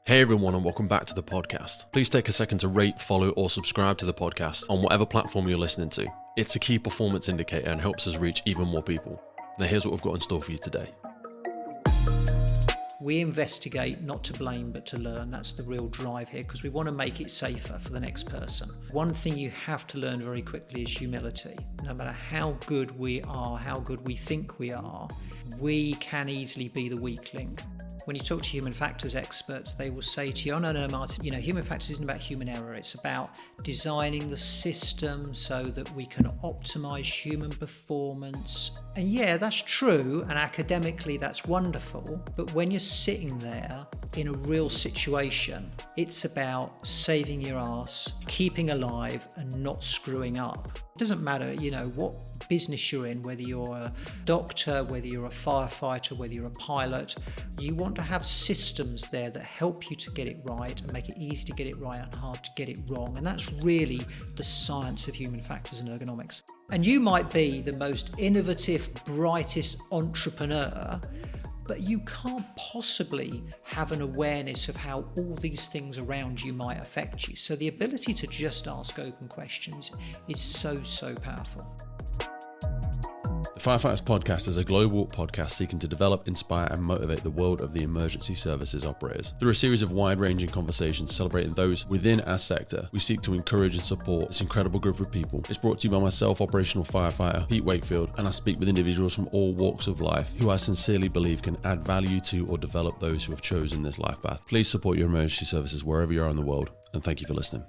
Hey everyone, and welcome back to the podcast. Please take a second to rate, follow, or subscribe to the podcast on whatever platform you're listening to. It's a key performance indicator and helps us reach even more people. Now here's what we've got in store for you today. We investigate not to blame but to learn. That's the real drive here, because we want to make it safer for the next person. One thing you have to learn very quickly is humility. No matter how good we are, how good we think we are, we can easily be the weak link. When you talk to human factors experts, they will say to you, oh, no, Martin, human factors isn't about human error. It's about designing the system so that we can optimize human performance. And yeah, that's true. And academically, that's wonderful. But when you're sitting there in a real situation, it's about saving your ass, keeping alive, and not screwing up. It doesn't matter, what business you're in, whether you're a doctor, whether you're a firefighter, whether you're a pilot, you want to have systems there that help you to get it right and make it easy to get it right and hard to get it wrong. And that's really the science of human factors and ergonomics. And you might be the most innovative, brightest entrepreneur, but you can't possibly have an awareness of how all these things around you might affect you. So the ability to just ask open questions is so powerful. The Firefighters Podcast is a global podcast seeking to develop, inspire, and motivate the world of the emergency services operators. Through a series of wide-ranging conversations celebrating those within our sector, we seek to encourage and support this incredible group of people. It's brought to you by myself, operational firefighter Pete Wakefield, and I speak with individuals from all walks of life who I sincerely believe can add value to or develop those who have chosen this life path. Please support your emergency services wherever you are in the world, and thank you for listening.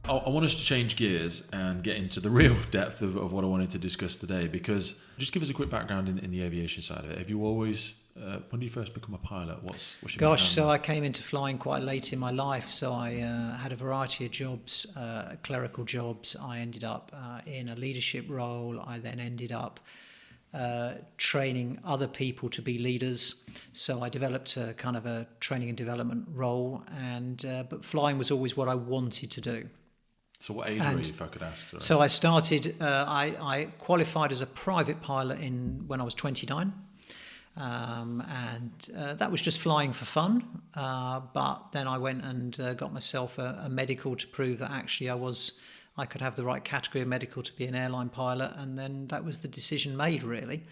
I want us to change gears and get into the real depth of what I wanted to discuss today, because just give us a quick background in the aviation side of it. Have you always, when did you first become a pilot? What's your Gosh, so I came into flying quite late in my life. So I had a variety of jobs, clerical jobs. I ended up in a leadership role. I then ended up training other people to be leaders. So I developed a kind of a training and development role, but flying was always what I wanted to do. So what age were you, if I could ask? Sorry. So I started, I qualified as a private pilot when I was 29. That was just flying for fun. But then I went and got myself a medical to prove that actually I could have the right category of medical to be an airline pilot. And then that was the decision made, really.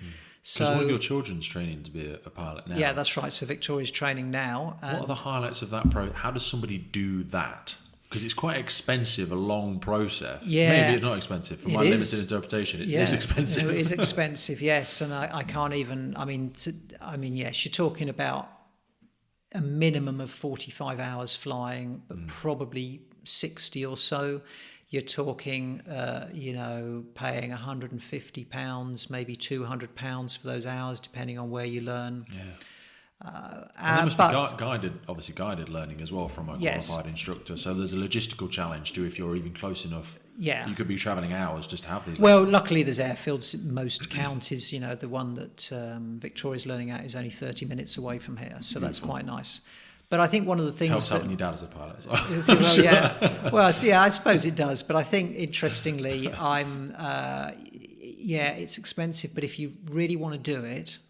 Because one of your children's training to be a pilot now. Yeah, that's right. So Victoria's training now. What are the highlights of that How does somebody do that? Because it's quite expensive, a long process. Yeah. Maybe it's not expensive. From my limited interpretation, it is expensive. It is expensive, yes. And I can't even, yes, you're talking about a minimum of 45 hours flying, but probably 60 or so. You're talking, paying £150, maybe £200 for those hours, depending on where you learn. Yeah. And there must be guided learning as well from a qualified instructor. So there's a logistical challenge to if you're even close enough. Yeah. You could be travelling hours just to have these Well, lessons. luckily there's airfields. Most counties, the one that Victoria's learning at is only 30 minutes away from here. So that's quite nice. But I think one of the things helps having your dad as a pilot as well. Well, sure. Yeah. Well, yeah, I suppose it does. But I think, interestingly, it's expensive. But if you really want to do it,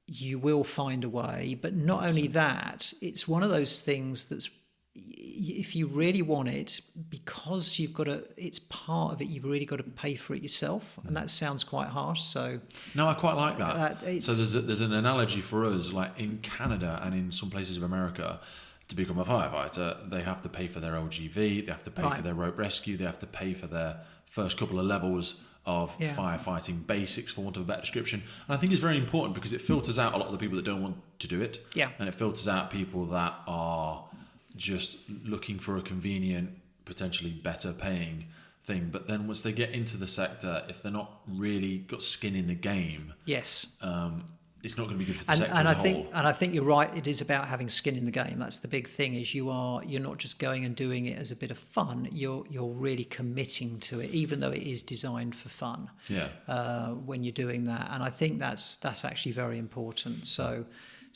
you will find a way. But not only that, it's one of those things that's, if you really want it, because it's part of it, you've really got to pay for it yourself. And that sounds quite harsh. So no, I quite like that. So there's an analogy for us, like in Canada and in some places of America, to become a firefighter, they have to pay for their LGV, they have to pay for their rope rescue, they have to pay for their first couple of levels of firefighting basics, for want of a better description. And I think it's very important because it filters out a lot of the people that don't want to do it. Yeah. And it filters out people that are just looking for a convenient, potentially better paying thing. But then once they get into the sector, if they're not really got skin in the game, yes, it's not going to be good for the sector as a whole. And I think you're right. It is about having skin in the game. That's the big thing. Is you're not just going and doing it as a bit of fun. You're really committing to it, even though it is designed for fun. Yeah. When you're doing that, and I think that's actually very important. So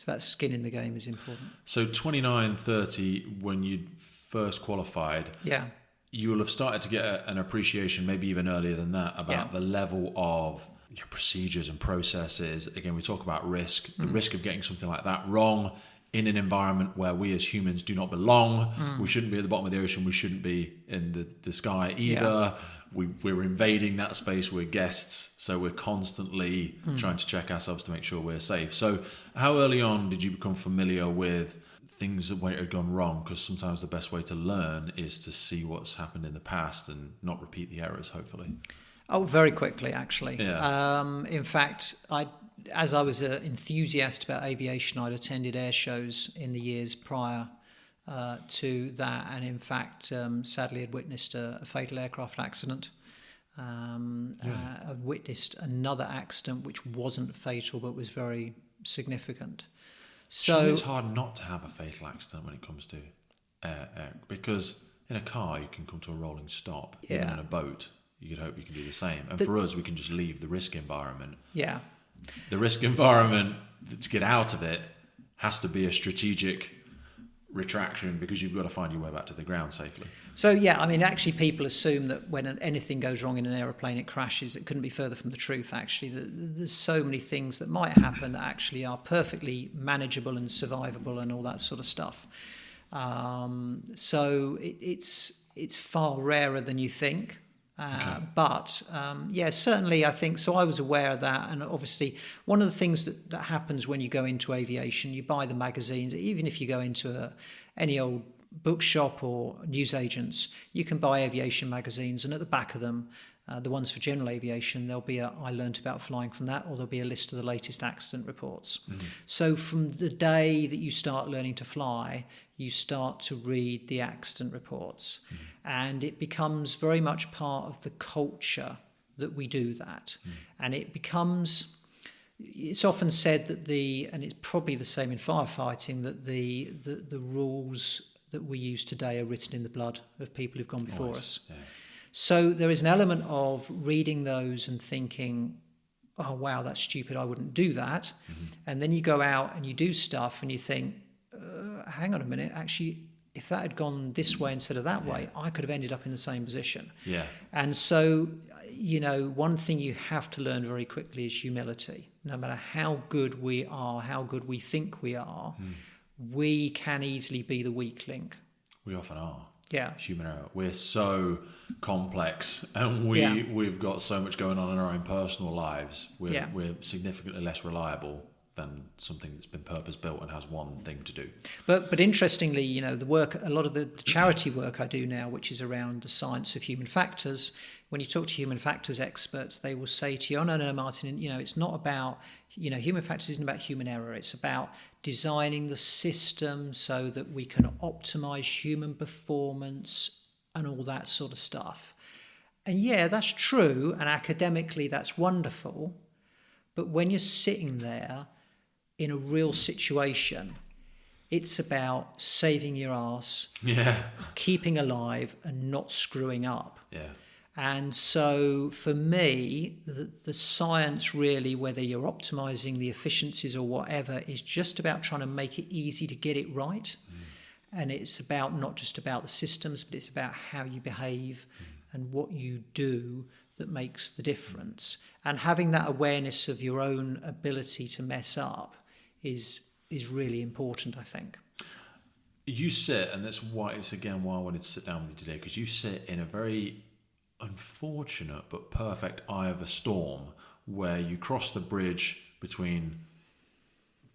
that skin in the game is important. So 29, 30, when you first qualified. Yeah. you will have started to get an appreciation, maybe even earlier than that, about the level of procedures and processes. Again, we talk about risk, the risk of getting something like that wrong in an environment where we as humans do not belong. We shouldn't be at the bottom of the ocean. We shouldn't be in the sky either. We're invading that space. We're guests. So we're constantly trying to check ourselves to make sure we're safe. So how early on did you become familiar with things that had gone wrong? Because sometimes the best way to learn is to see what's happened in the past and not repeat the errors, hopefully. Oh, very quickly, actually. Yeah. In fact, as I was an enthusiast about aviation, I'd attended air shows in the years prior to that, and in fact, sadly, had witnessed a fatal aircraft accident. I've witnessed another accident which wasn't fatal but was very significant. So it's hard not to have a fatal accident when it comes to air, because in a car you can come to a rolling stop. Even in a boat, you could hope you can do the same. And for us, we can just leave the risk environment. Yeah. The risk environment, to get out of it, has to be a strategic retraction, because you've got to find your way back to the ground safely. So, yeah, I mean, actually people assume that when anything goes wrong in an aeroplane, it crashes. It couldn't be further from the truth, actually. There's so many things that might happen that actually are perfectly manageable and survivable and all that sort of stuff. So it's far rarer than you think. But certainly I think so. I was aware of that, and obviously one of the things that happens when you go into aviation, you buy the magazines. Even if you go into any old bookshop or newsagents, you can buy aviation magazines, and at the back of them, the ones for general aviation, there'll be I learnt about flying from that, or there'll be a list of the latest accident reports. So from the day that you start learning to fly, you start to read the accident reports, and it becomes very much part of the culture that we do that. And it's often said that and it's probably the same in firefighting, that the rules that we use today are written in the blood of people who've gone before us. Yeah. So there is an element of reading those and thinking, oh, wow, that's stupid, I wouldn't do that. And then you go out and you do stuff and you think, hang on a minute, actually, if that had gone this way instead of that way, I could have ended up in the same position. Yeah. And so, one thing you have to learn very quickly is humility. No matter how good we are, how good we think we are, we can easily be the weak link. We often are. Yeah. Human error. We're so complex, and we've got so much going on in our own personal lives. We're significantly less reliable than something that's been purpose-built and has one thing to do. But interestingly, the work, a lot of the charity work I do now, which is around the science of human factors, when you talk to human factors experts, they will say to you, oh, no, Martin, it's not about, human factors isn't about human error. It's about designing the system so that we can optimize human performance and all that sort of stuff. And yeah, that's true. And academically, that's wonderful. But when you're sitting there in a real situation, it's about saving your ass, keeping alive and not screwing up. Yeah. And so for me, the science really, whether you're optimizing the efficiencies or whatever, is just about trying to make it easy to get it right. And it's about not just about the systems, but it's about how you behave and what you do that makes the difference. And having that awareness of your own ability to mess up is really important, I think. You sit, and that's why I wanted to sit down with you today, because you sit in a very unfortunate but perfect eye of a storm, where you cross the bridge between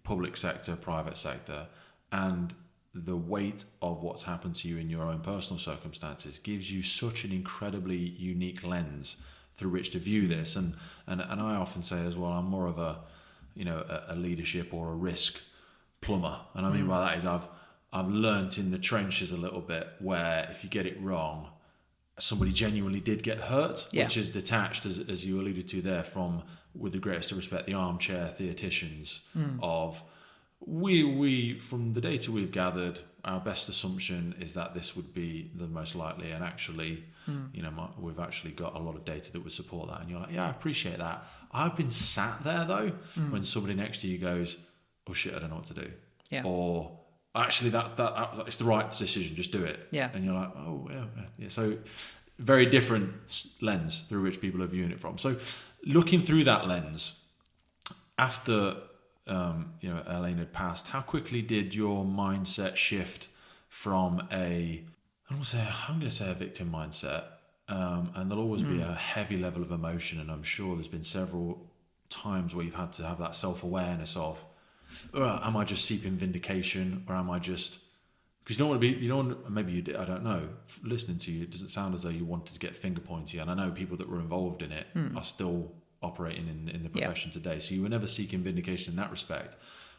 public sector, private sector, and the weight of what's happened to you in your own personal circumstances gives you such an incredibly unique lens through which to view this. And I often say as well, I'm more of a leadership or a risk plumber. And I mean by that is I've learnt in the trenches a little bit, where if you get it wrong, somebody genuinely did get hurt, which is detached, as you alluded to there, from, with the greatest of respect, the armchair theoreticians of we from the data we've gathered, our best assumption is that this would be the most likely, and actually we've actually got a lot of data that would support that. And you're like, I appreciate that. I've been sat there though when somebody next to you goes, oh shit, I don't know what to do, or actually that it's the right decision, just do it. Yeah. And you're like, oh yeah. So very different lens through which people are viewing it from. So looking through that lens, after Elaine had passed, how quickly did your mindset shift from I'm going to say a victim mindset, and there'll always be a heavy level of emotion, and I'm sure there's been several times where you've had to have that self-awareness of, am I just seeking vindication, or am I just, because maybe you did, I don't know, listening to you, it doesn't sound as though you wanted to get finger pointy, and I know people that were involved in it are still operating in the profession today, so you were never seeking vindication in that respect.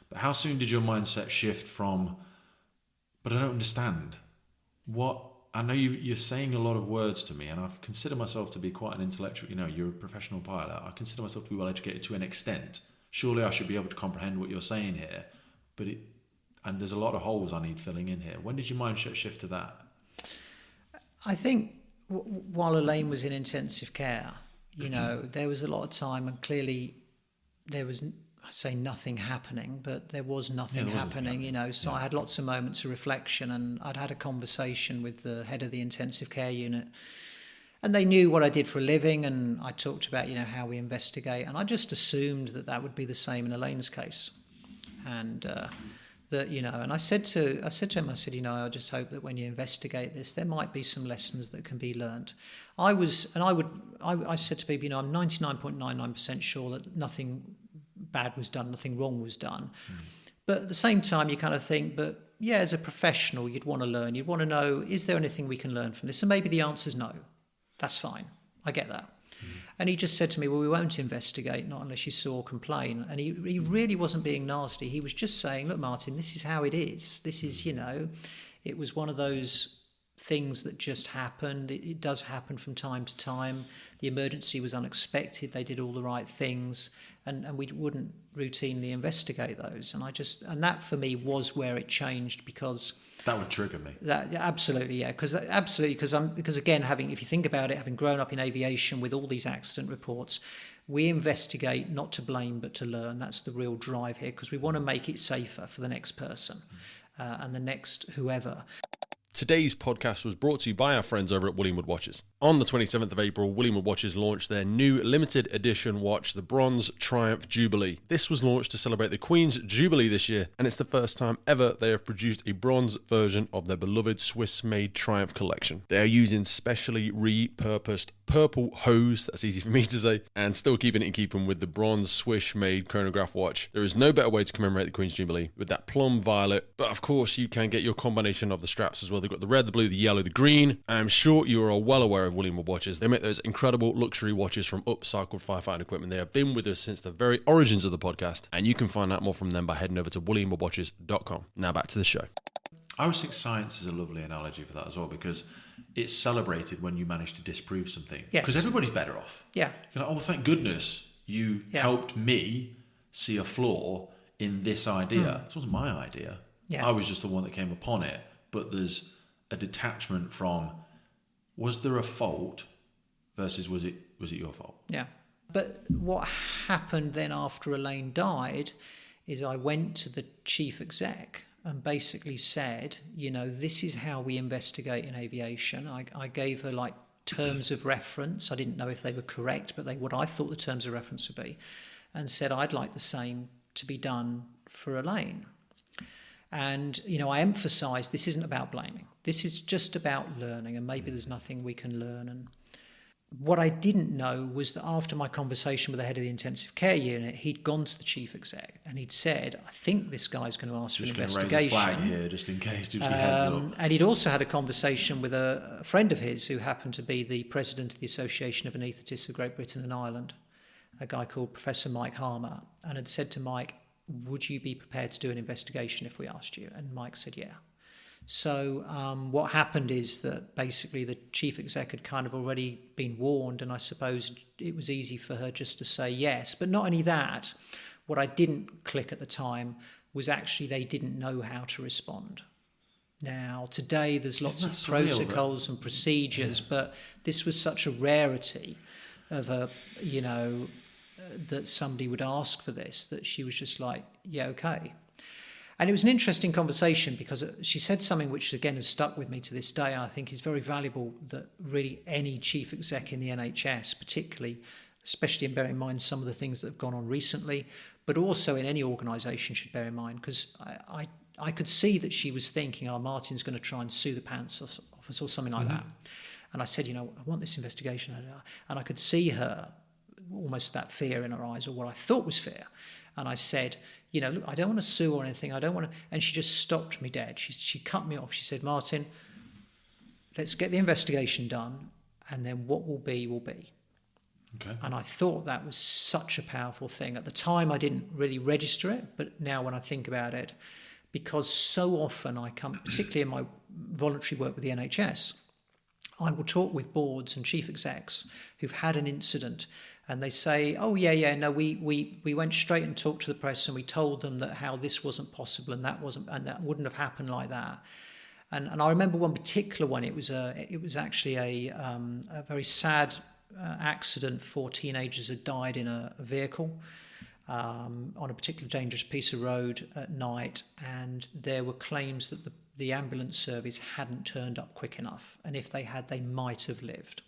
But how soon did your mindset shift from, but I don't understand what, I know you're saying a lot of words to me, and I consider myself to be quite an intellectual, you're a professional pilot, I consider myself to be well educated to an extent. Surely I should be able to comprehend what you're saying here, and there's a lot of holes I need filling in here. When did your mindset shift to that? I think while Elaine was in intensive care, there was a lot of time, and clearly there was, I say nothing happening, but there was nothing happening, so I had lots of moments of reflection, and I'd had a conversation with the head of the intensive care unit, and they knew what I did for a living, and I talked about, how we investigate, and I just assumed that would be the same in Elaine's case. And and I said to him, I said, I just hope that when you investigate this, there might be some lessons that can be learned. I said to people, I'm 99.99% sure that nothing bad was done, nothing wrong was done. But at the same time, you kind of think, but yeah, as a professional, you'd want to learn. You'd want to know, is there anything we can learn from this? And maybe the answer is no. That's fine. I get that. And he just said to me, well, we won't investigate, not unless you saw or complain. And he really wasn't being nasty. He was just saying, look, Martin, this is how it is. This is, it was one of those things that just happened. It does happen from time to time. The emergency was unexpected. They did all the right things, and we wouldn't routinely investigate those. And that for me was where it changed, because that would trigger me. Absolutely, yeah. Because again, if you think about it, having grown up in aviation with all these accident reports, we investigate not to blame but to learn. That's the real drive here, because we want to make it safer for the next person and the next whoever. Today's podcast was brought to you by our friends over at Willingwood Watches. On the 27th of April, Willingwood Watches launched their new limited edition watch, the Bronze Triumph Jubilee. This was launched to celebrate the Queen's Jubilee this year, and it's the first time ever they have produced a bronze version of their beloved Swiss-made Triumph collection. They are using specially repurposed purple hose, that's easy for me to say, and still keeping it in keeping with the bronze Swiss-made chronograph watch. There is no better way to commemorate the Queen's Jubilee with that plum violet, but of course you can get your combination of the straps as well. They've got the red, the blue, the yellow, the green. I'm sure you are all well aware of Willingwood Watches. They make those incredible luxury watches from upcycled firefighting equipment. They have been with us since the very origins of the podcast, and you can find out more from them by heading over to willingwoodwatches.com. Now back to the show. I always think science is a lovely analogy for that as well, because it's celebrated when you manage to disprove something. Yes. Because everybody's better off. Yeah. You're like, oh, thank goodness you helped me see a flaw in this idea. This wasn't my idea. Yeah. I was just the one that came upon it. But there's a detachment from, was there a fault versus was it your fault? Yeah. But what happened then after Elaine died is I went to the chief exec and basically said, this is how we investigate in aviation. I gave her terms of reference. I didn't know if they were correct, but what I thought the terms of reference would be, and said I'd like the same to be done for Elaine. And, I emphasised this isn't about blaming. This is just about learning, and maybe there's nothing we can learn. And what I didn't know was that after my conversation with the head of the intensive care unit, he'd gone to the chief exec and he'd said, I think this guy's going to ask for an investigation. Raise a flag here, just in case, just heads up. And he'd also had a conversation with a friend of his who happened to be the president of the Association of Anaesthetists of Great Britain and Ireland, a guy called Professor Mike Harmer, and had said to Mike, would you be prepared to do an investigation if we asked you? And Mike said, yeah. So what happened is that basically the chief exec had kind of already been warned, and I suppose it was easy for her just to say yes. But not only that, what I didn't click at the time was actually they didn't know how to respond. Now, today there's lots of protocols and procedures, but this was such a rarity of that somebody would ask for this, that she was just like, yeah, okay. And it was an interesting conversation because she said something which, again, has stuck with me to this day, and I think is very valuable, that really any chief exec in the NHS, particularly, especially in bearing in mind some of the things that have gone on recently, but also in any organisation should bear in mind, because I could see that she was thinking, Martin's going to try and sue the pants off us or something like that. And I said, I want this investigation. And I could see her, almost that fear in her eyes, or what I thought was fear. And I said, look, I don't want to sue or anything. I don't want to. And she just stopped me dead. She cut me off. She said, Martin, let's get the investigation done, and then what will be, will be. Okay. And I thought that was such a powerful thing. At the time, I didn't really register it, but now when I think about it, because so often I come, particularly in my voluntary work with the NHS, I will talk with boards and chief execs who've had an incident, and they say, we went straight and talked to the press, and we told them that how this wasn't possible and that wouldn't have happened like that. And I remember one particular one. It was actually a very sad accident. 4 teenagers had died in a vehicle on a particularly dangerous piece of road at night, and there were claims that the ambulance service hadn't turned up quick enough, and if they had, they might have lived.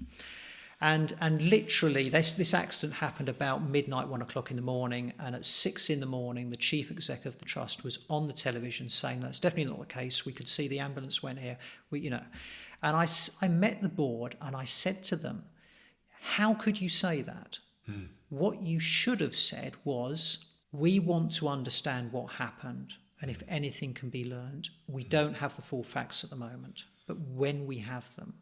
And literally, this accident happened about midnight, 1 o'clock in the morning, and at 6 in the morning, the chief exec of the trust was on the television saying that's definitely not the case. We could see the ambulance went here. And I met the board, and I said to them, how could you say that? What you should have said was, we want to understand what happened, and if anything can be learned. We don't have the full facts at the moment, but when we have them,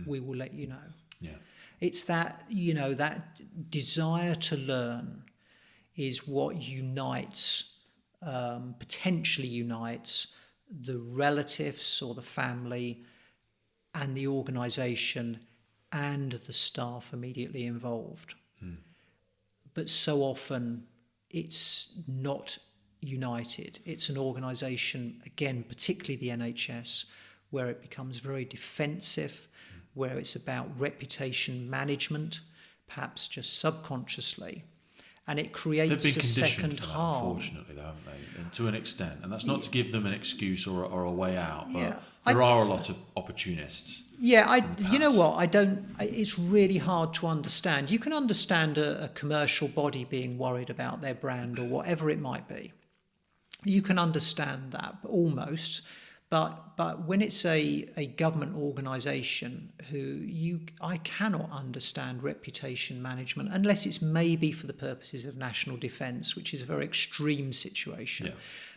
we will let you know. Yeah. It's that, that desire to learn is what unites, potentially unites the relatives or the family and the organisation and the staff immediately involved. But so often it's not united. It's an organisation, again, particularly the NHS, where it becomes very defensive, where it's about reputation management, perhaps just subconsciously, and it creates a second harm. Unfortunately, though, haven't they? And to an extent, and that's not to give them an excuse or a way out, but Yeah. there are a lot of opportunists. Yeah, you know what? It's really hard to understand. You can understand a commercial body being worried about their brand or whatever it might be. You can understand that almost. But when it's a government organisation I cannot understand reputation management unless it's maybe for the purposes of national defence, which is a very extreme situation. Yeah.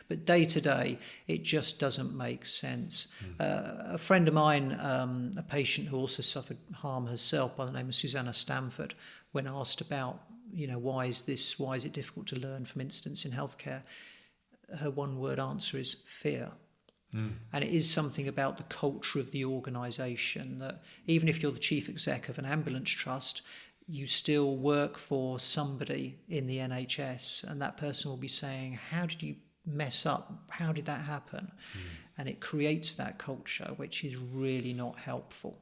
But day to day, it just doesn't make sense. A friend of mine, a patient who also suffered harm herself by the name of Susanna Stamford, when asked about, why is it difficult to learn from incidents in healthcare, her one-word answer is fear. And it is something about the culture of the organisation that even if you're the chief exec of an ambulance trust, you still work for somebody in the NHS, and that person will be saying, how did you mess up? How did that happen? And it creates that culture, which is really not helpful.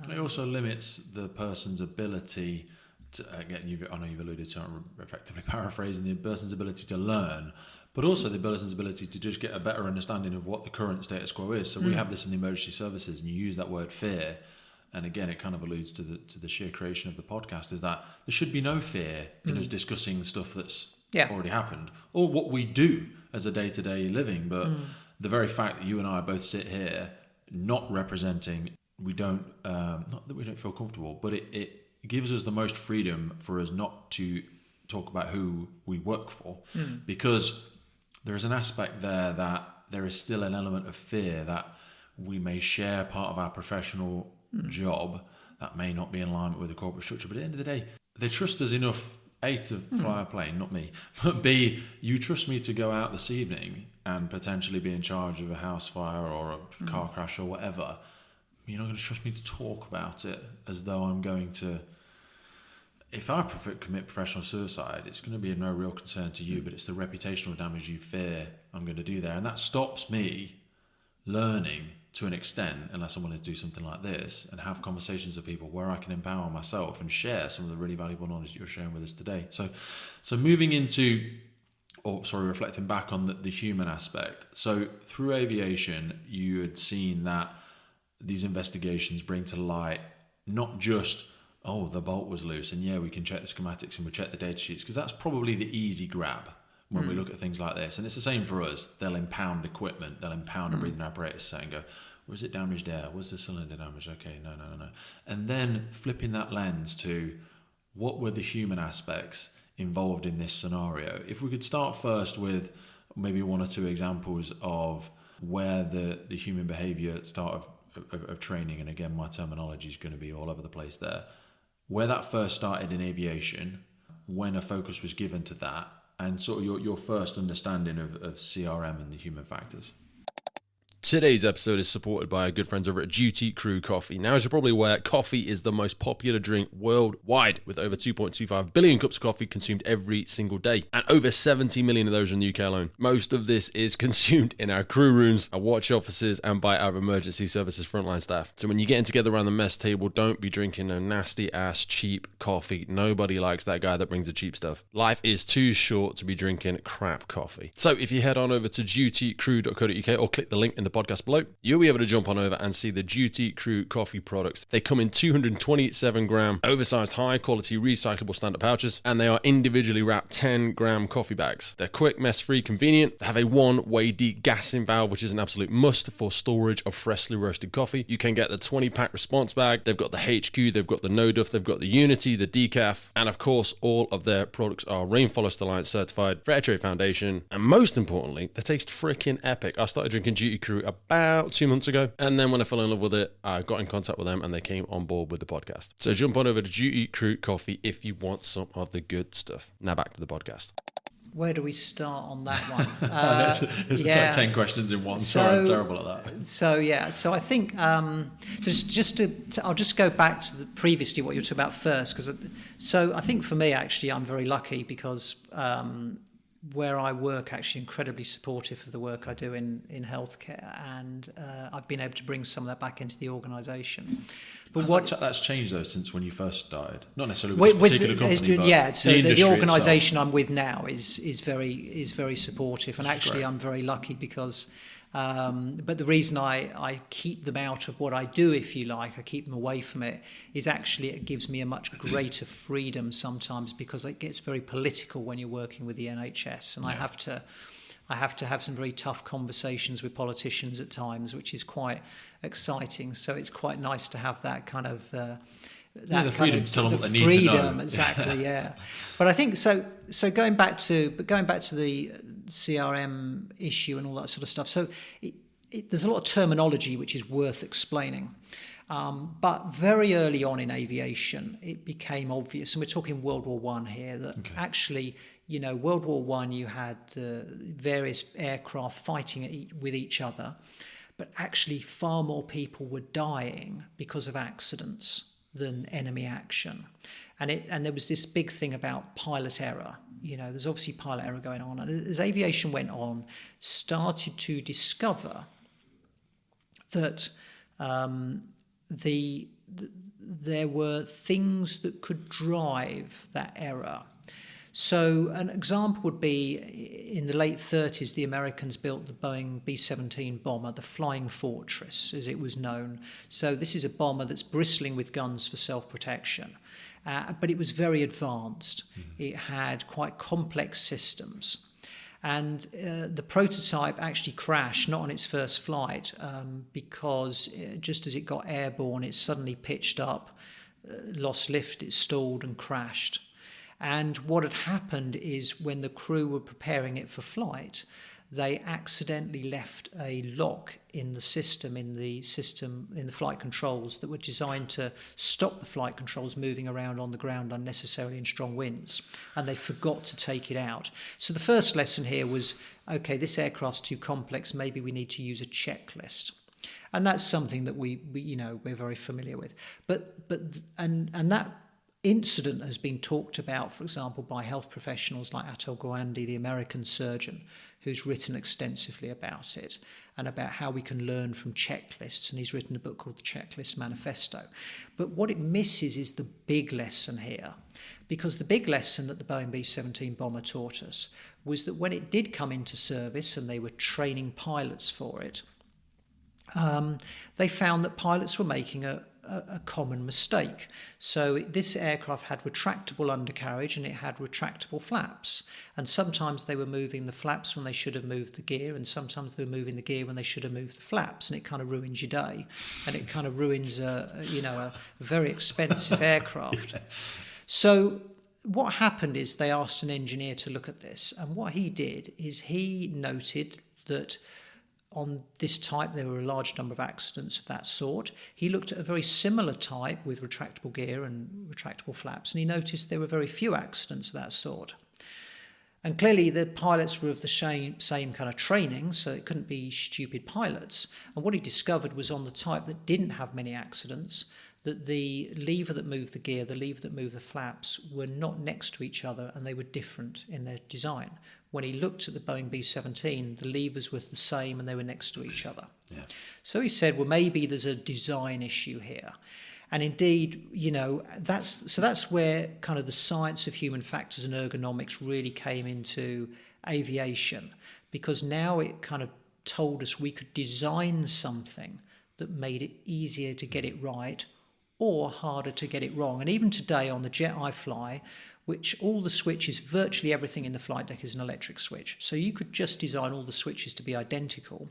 It also limits the person's ability to, again, I know you've alluded to, I'm effectively paraphrasing, the person's ability to learn, but also the person's ability to just get a better understanding of what the current status quo is. So we have this in the emergency services, and you use that word fear, and again, it kind of alludes to the sheer creation of the podcast, is that there should be no fear in us discussing stuff that's already happened, or what we do as a day-to-day living. But the very fact that you and I both sit here not representing, we don't, not that we don't feel comfortable, but it gives us the most freedom for us not to talk about who we work for, because there is an aspect there that there is still an element of fear that we may share part of our professional job that may not be in alignment with the corporate structure. But at the end of the day, they trust us enough, A, to fly a plane, not me, but B, you trust me to go out this evening and potentially be in charge of a house fire or a car crash or whatever. You're not going to trust me to talk about it as though I'm going to... If I commit professional suicide, it's going to be of no real concern to you, but it's the reputational damage you fear I'm going to do there. And that stops me learning to an extent, unless I want to do something like this and have conversations with people where I can empower myself and share some of the really valuable knowledge that you're sharing with us today. So moving into reflecting back on the human aspect. So through aviation, you had seen that these investigations bring to light not just, oh, the bolt was loose and yeah, we can check the schematics and we check the data sheets, because that's probably the easy grab when we look at things like this. And it's the same for us. They'll impound equipment, they'll impound a breathing apparatus set and go, was it damaged air? Was the cylinder damaged? Okay, no. And then flipping that lens to what were the human aspects involved in this scenario. If we could start first with maybe one or two examples of where the human behaviour start of training, and again my terminology is going to be all over the place there, where that first started in aviation, when a focus was given to that, and sort of your first understanding of CRM and the human factors. Today's episode is supported by our good friends over at Duty Crew Coffee. Now, as you're probably aware, coffee is the most popular drink worldwide, with over 2.25 billion cups of coffee consumed every single day, and over 70 million of those in the UK alone. Most of this is consumed in our crew rooms, our watch offices, and by our emergency services frontline staff. So when you're getting together around the mess table, don't be drinking no nasty ass cheap coffee. Nobody likes that guy that brings the cheap stuff. Life is too short to be drinking crap coffee. So if you head on over to dutycrew.co.uk or click the link in the podcast below, you'll be able to jump on over and see the Duty Crew coffee products. They come in 227 gram oversized high quality recyclable stand-up pouches, and they are individually wrapped 10 gram coffee bags. They're quick, mess-free, convenient. They have a one-way degassing valve, which is an absolute must for storage of freshly roasted coffee. You can get the 20-pack response bag. They've got the HQ, they've got the No Duff, they've got the Unity, the Decaf, and of course all of their products are Rainforest Alliance certified, Fair Trade Foundation, and most importantly, they taste freaking epic. I started drinking Duty Crew about 2 months ago, and then when I fell in love with it, I got in contact with them and they came on board with the podcast. So jump on over to Duty Crew Coffee if you want some of the good stuff. Now back to the podcast. Where do we start on that one? It's like 10 questions in one. Sorry, I'm terrible at that. So I think I'll just go back to previously what you were talking about first, because I think for me actually I'm very lucky because where I work actually incredibly supportive of the work I do in healthcare, and I've been able to bring some of that back into the organisation. But that's changed though since when you first started? Not necessarily with this particular company, but so the organisation I'm with now is very supportive, and actually great. I'm very lucky because. But the reason I keep them out of what I do, if you like, I keep them away from it, is actually it gives me a much greater freedom sometimes, because it gets very political when you're working with the NHS, and I have to have some very tough conversations with politicians at times, which is quite exciting. So it's quite nice to have that kind of the freedom to tell them what they need to know. Exactly, yeah. But I think so. Going back to the CRM issue and all that sort of stuff. So there's a lot of terminology which is worth explaining. But very early on in aviation, it became obvious, and we're talking World War I here, that actually, World War I, you had various aircraft fighting with each other, but actually far more people were dying because of accidents than enemy action. And there was this big thing about pilot error. There's obviously pilot error going on. And as aviation went on, started to discover that there were things that could drive that error. So an example would be in the late 30s, the Americans built the Boeing B-17 bomber, the Flying Fortress, as it was known. So this is a bomber that's bristling with guns for self-protection. But it was very advanced. It had quite complex systems. And the prototype actually crashed, not on its first flight, because just as it got airborne, it suddenly pitched up, lost lift, it stalled and crashed. And what had happened is when the crew were preparing it for flight, they accidentally left a lock in the flight controls that were designed to stop the flight controls moving around on the ground unnecessarily in strong winds, and they forgot to take it out. So the first lesson here was, okay, this aircraft's too complex, maybe we need to use a checklist. And that's something that we're very familiar with. But that incident has been talked about, for example, by health professionals like Atul Gawande, the American surgeon, who's written extensively about it and about how we can learn from checklists. And he's written a book called The Checklist Manifesto. But what it misses is the big lesson here. Because the big lesson that the Boeing B-17 bomber taught us was that when it did come into service and they were training pilots for it, they found that pilots were making a common mistake. So this aircraft had retractable undercarriage and it had retractable flaps. And sometimes they were moving the flaps when they should have moved the gear, and sometimes they were moving the gear when they should have moved the flaps. And it kind of ruins your day, and it kind of ruins a very expensive aircraft. So what happened is they asked an engineer to look at this, and what he did is he noted that on this type, there were a large number of accidents of that sort. He looked at a very similar type with retractable gear and retractable flaps, and he noticed there were very few accidents of that sort. And clearly the pilots were of the same kind of training, so it couldn't be stupid pilots. And what he discovered was on the type that didn't have many accidents, that the lever that moved the gear, the lever that moved the flaps were not next to each other, and they were different in their design. When he looked at the Boeing B-17, the levers were the same and they were next to each other. Yeah. So he said, well, maybe there's a design issue here. And indeed, that's where kind of the science of human factors and ergonomics really came into aviation, because now it kind of told us we could design something that made it easier to get it right or harder to get it wrong. And even today on the jet I fly, which all the switches, virtually everything in the flight deck is an electric switch. So you could just design all the switches to be identical.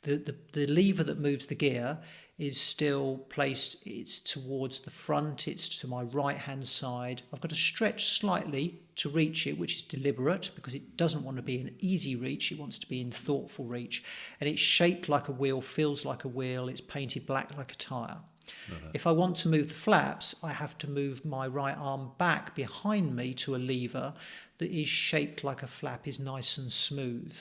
The lever that moves the gear is still placed, it's towards the front, it's to my right-hand side. I've got to stretch slightly to reach it, which is deliberate because it doesn't want to be an easy reach, it wants to be in thoughtful reach. And it's shaped like a wheel, feels like a wheel, it's painted black like a tyre. If I want to move the flaps, I have to move my right arm back behind me to a lever that is shaped like a flap, is nice and smooth.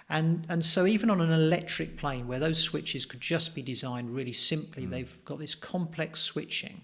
And so even on an electric plane where those switches could just be designed really simply, they've got this complex switching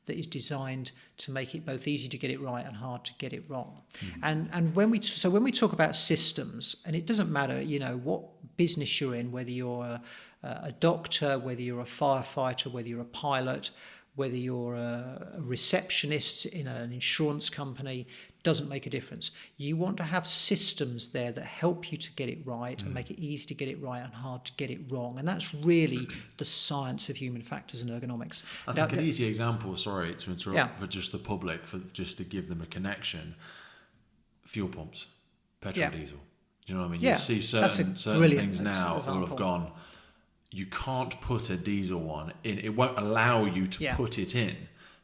that is designed to make it both easy to get it right and hard to get it wrong. And when we talk about systems, and it doesn't matter, what business you're in, whether you're a doctor, whether you're a firefighter, whether you're a pilot, whether you're a receptionist in an insurance company, doesn't make a difference. You want to have systems there that help you to get it right and make it easy to get it right and hard to get it wrong. And that's really the science of human factors and ergonomics. I think an easy example, sorry to interrupt, for just the public, for just to give them a connection, fuel pumps, petrol, diesel. Do you know what I mean? Yeah, you see certain things now example. will have gone, you can't put a diesel one in. It won't allow you to put it in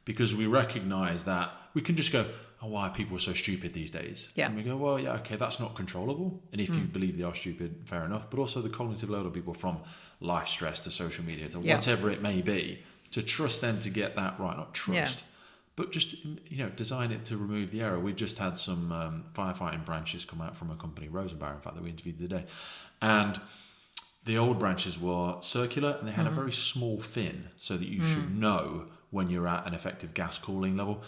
because we recognise that we can just go, oh, why are people so stupid these days? Yeah. And we go, well, yeah, okay, that's not controllable. And if you believe they are stupid, fair enough. But also the cognitive load of people from life stress to social media to whatever it may be, to trust them to get that right, not trust. But just, design it to remove the error. We've just had some firefighting branches come out from a company, Rosenbauer, in fact, that we interviewed today. And the old branches were circular and they had a very small fin so that you should know when you're at an effective gas cooling level.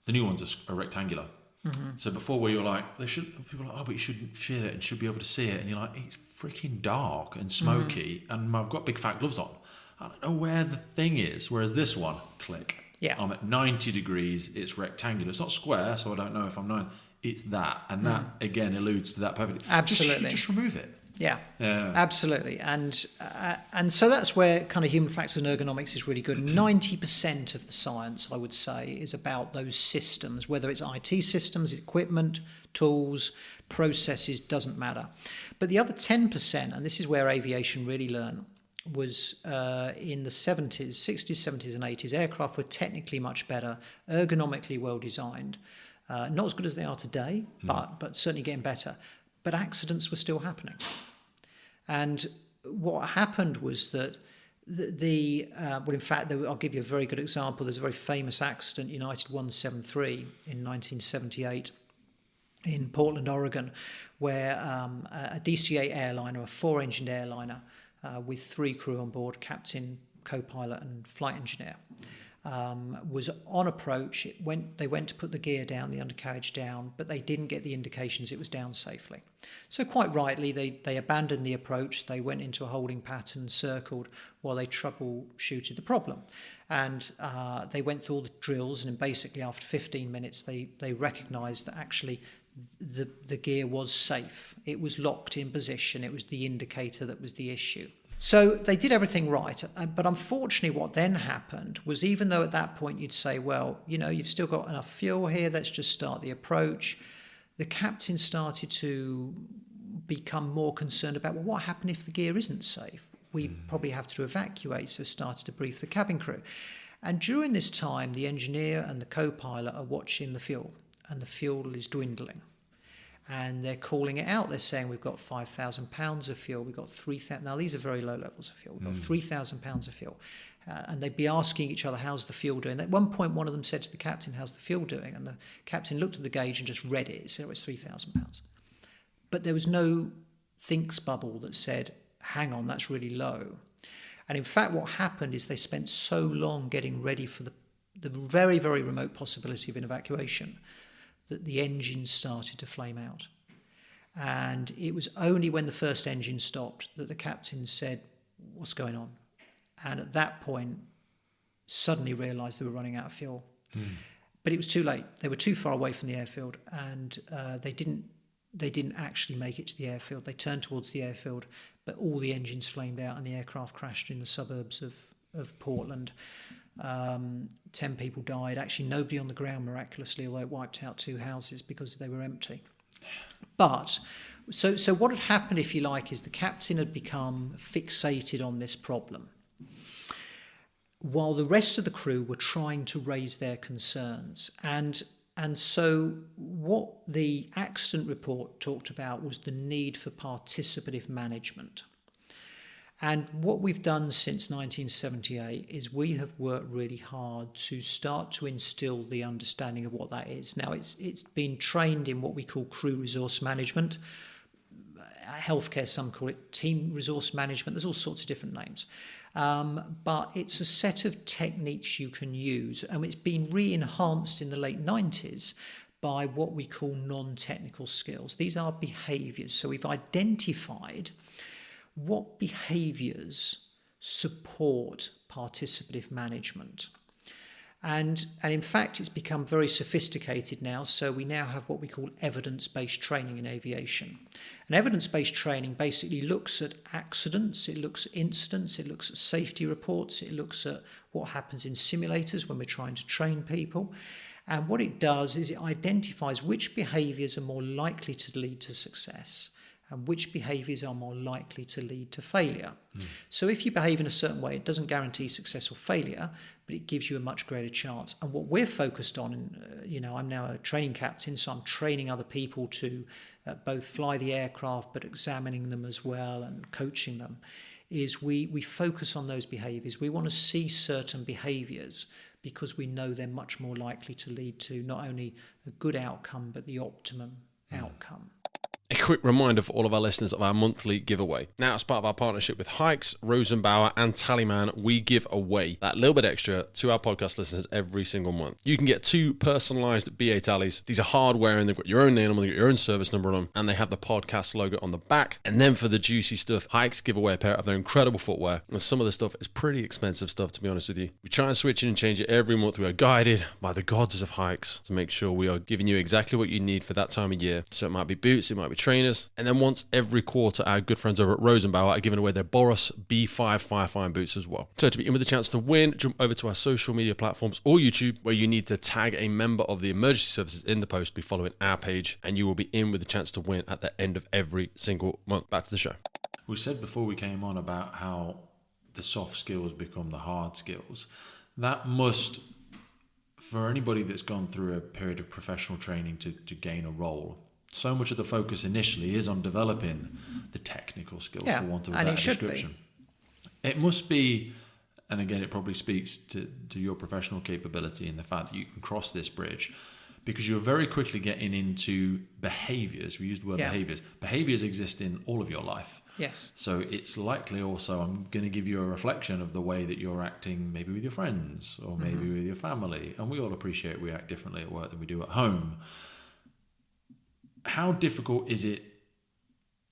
The new ones are rectangular. So before where you're like, people are like, oh, but you shouldn't feel it and should be able to see it. And you're like, it's freaking dark and smoky and I've got big fat gloves on. I don't know where the thing is. Whereas this one, click. Yeah. I'm at 90 degrees, it's rectangular. It's not square, so I don't know if I'm 9. It's that. And that, again, alludes to that perfectly. Absolutely. Just remove it. Yeah, absolutely. And so that's where kind of human factors and ergonomics is really good. 90% of the science, I would say, is about those systems, whether it's IT systems, equipment, tools, processes, doesn't matter. But the other 10%, and this is where aviation really learned, was in the 70s, 60s, 70s and 80s, aircraft were technically much better, ergonomically well designed. Not as good as they are today, but certainly getting better. But accidents were still happening. And what happened was that in fact, I'll give you a very good example. There's a very famous accident, United 173 in 1978 in Portland, Oregon, where a DC-8 airliner, a 4-engined airliner with 3 crew on board, captain, co-pilot and flight engineer, was on approach. They went to put the gear down, the undercarriage down, but they didn't get the indications it was down safely. So quite rightly, they abandoned the approach. They went into a holding pattern, circled, while they troubleshooted the problem. And they went through all the drills, and basically after 15 minutes, they recognised that actually the gear was safe. It was locked in position. It was the indicator that was the issue. So they did everything right, but unfortunately what then happened was, even though at that point you'd say, well, you've still got enough fuel here, let's just start the approach, the captain started to become more concerned about, well, what happened if the gear isn't safe? We probably have to evacuate, so started to brief the cabin crew. And during this time, the engineer and the co-pilot are watching the fuel, and the fuel is dwindling. And they're calling it out. They're saying, we've got 5,000 pounds of fuel. We've got 3,000. Now, these are very low levels of fuel. We've got 3,000 pounds of fuel. And they'd be asking each other, how's the fuel doing? At one point, one of them said to the captain, how's the fuel doing? And the captain looked at the gauge and just read it. It said it was 3,000 pounds. But there was no thinks bubble that said, hang on, that's really low. And in fact, what happened is they spent so long getting ready for the very, very remote possibility of an evacuation that the engine started to flame out. And it was only when the first engine stopped that the captain said, what's going on? And at that point, suddenly realised they were running out of fuel. But it was too late. They were too far away from the airfield, and they didn't actually make it to the airfield. They turned towards the airfield, but all the engines flamed out and the aircraft crashed in the suburbs of Portland. 10 people died. Actually, nobody on the ground, miraculously, although it wiped out 2 houses because they were empty. But so what had happened, if you like, is the captain had become fixated on this problem, while the rest of the crew were trying to raise their concerns. And so what the accident report talked about was the need for participative management. And what we've done since 1978 is we have worked really hard to start to instill the understanding of what that is. Now, it's been trained in what we call crew resource management. Healthcare, some call it team resource management. There's all sorts of different names. But it's a set of techniques you can use. And it's been re-enhanced in the late 90s by what we call non-technical skills. These are behaviours. So we've identified what behaviours support participative management. And in fact, it's become very sophisticated now. So we now have what we call evidence-based training in aviation. And evidence-based training basically looks at accidents, it looks at incidents, it looks at safety reports, it looks at what happens in simulators when we're trying to train people. And what it does is it identifies which behaviours are more likely to lead to success and which behaviours are more likely to lead to failure. So if you behave in a certain way, it doesn't guarantee success or failure, but it gives you a much greater chance. And what we're focused on, I'm now a training captain, so I'm training other people to both fly the aircraft, but examining them as well and coaching them, is we focus on those behaviours. We want to see certain behaviours because we know they're much more likely to lead to not only a good outcome, but the optimum outcome. A quick reminder for all of our listeners of our monthly giveaway. Now, as part of our partnership with Hikes, Rosenbauer and Tallyman, we give away that little bit extra to our podcast listeners every single month. You can get 2 personalized BA tallies. These are hardware and they've got your own name on them, they've got your own service number on them, and they have the podcast logo on the back. And then for the juicy stuff, Hikes give away a pair of their incredible footwear. And some of the stuff is pretty expensive stuff, to be honest with you. We try and switch in and change it every month. We are guided by the gods of Hikes to make sure we are giving you exactly what you need for that time of year. So it might be boots, it might be trainers, and then once every quarter our good friends over at Rosenbauer are giving away their Boris B5 Firefine boots as well. So to be in with a chance to win, jump over to our social media platforms or YouTube, where you need to tag a member of the emergency services in the post, be following our page, and you will be in with a chance to win at the end of every single month. Back to the show. We said before we came on about how the soft skills become the hard skills. That must, for anybody that's gone through a period of professional training to gain a role, so much of the focus initially is on developing the technical skills, for want of a better description. It must be, and again, it probably speaks to your professional capability and the fact that you can cross this bridge, because you're very quickly getting into behaviours. We use the word behaviours. Behaviours exist in all of your life. Yes. So it's likely also I'm going to give you a reflection of the way that you're acting maybe with your friends or maybe with your family. And we all appreciate we act differently at work than we do at home. How difficult is it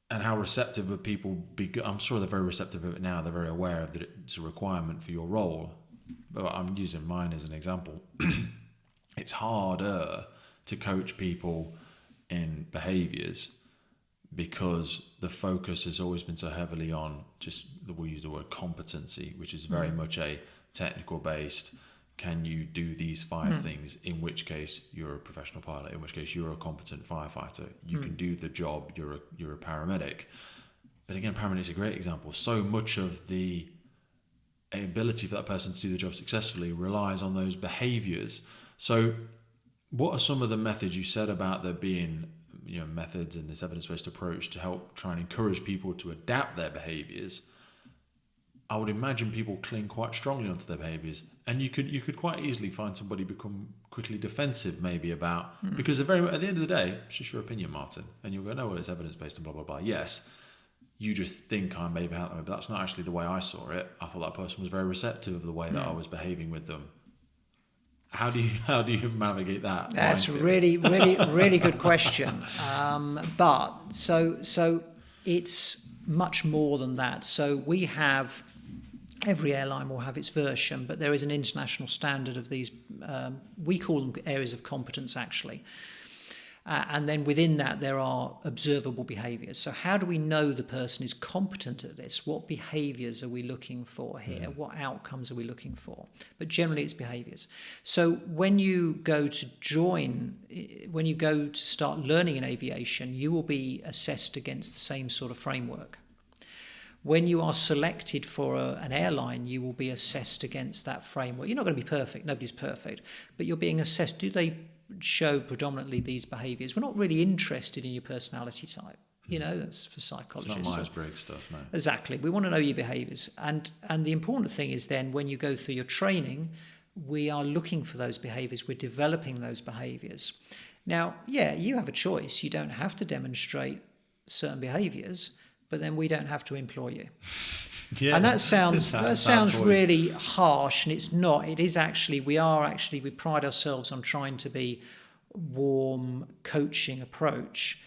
and how receptive are people? I'm sure they're very receptive of it now. They're very aware of that it's a requirement for your role. But I'm using mine as an example. It's harder to coach people in behaviours because the focus has always been so heavily on we'll use the word competency, which is very much a technical based. Can you do these 5 things? In which case you're a professional pilot. In which case you're a competent firefighter. You can do the job. You're a paramedic. But again, paramedic's a great example. So much of the ability for that person to do the job successfully relies on those behaviours. So, what are some of the methods you said about there being, methods and this evidence-based approach to help try and encourage people to adapt their behaviours? I would imagine people cling quite strongly onto their behaviours, and you could quite easily find somebody become quickly defensive, maybe about because at the end of the day, it's just your opinion, Martin, and you'll go, no, well, it's evidence-based and blah blah blah. Yes, you just think I maybe out that way, but that's not actually the way I saw it. I thought that person was very receptive of the way that I was behaving with them. How do you navigate that? That's really good question. But so it's much more than that. So we have, every airline will have its version, but there is an international standard of these. We call them areas of competence, actually. And then within that, there are observable behaviours. So how do we know the person is competent at this? What behaviours are we looking for here? What outcomes are we looking for? But generally, it's behaviours. So when you go to start learning in aviation, you will be assessed against the same sort of framework. When you are selected for an airline, you will be assessed against that framework. You're not going to be perfect. Nobody's perfect. But you're being assessed. Do they show predominantly these behaviours? We're not really interested in your personality type. That's for psychologists. It's not Myers-Briggs stuff, no. Exactly. We want to know your behaviours. And the important thing is then when you go through your training, we are looking for those behaviours. We're developing those behaviours. Now, you have a choice. You don't have to demonstrate certain behaviours, but then we don't have to employ you. Yeah, and that sounds really harsh, and it's not. It is actually, we pride ourselves on trying to be warm, coaching approach.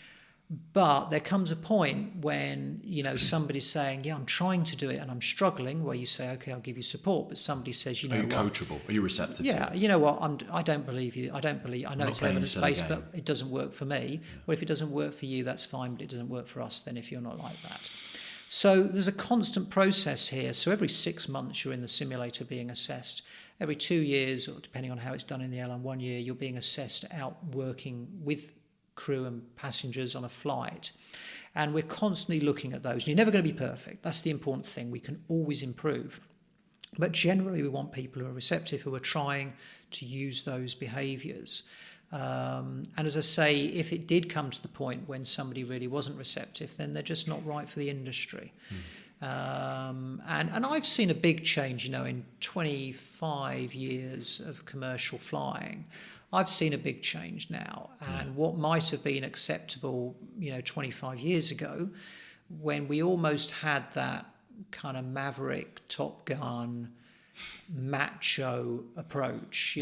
But there comes a point when, somebody's saying, I'm trying to do it and I'm struggling, where you say, okay, I'll give you support. But somebody says, Are you coachable? Are you receptive? Yeah, you know what, I don't believe you. I know it's evidence-based, but it doesn't work for me. Yeah. Well, if it doesn't work for you, that's fine, but it doesn't work for us then if you're not like that. So there's a constant process here. So every 6 months you're in the simulator being assessed. Every 2 years, or depending on how it's done in the airline, 1 year, you're being assessed out working with crew and passengers on a flight. And we're constantly looking at those. You're never going to be perfect. That's the important thing. We can always improve. But generally we want people who are receptive, who are trying to use those behaviours. And as I say, if it did come to the point when somebody really wasn't receptive, then they're just not right for the industry. And I've seen a big change, in 25 years of commercial flying. I've seen a big change now. And what might have been acceptable, 25 years ago, when we almost had that kind of maverick, Top Gun, macho approach,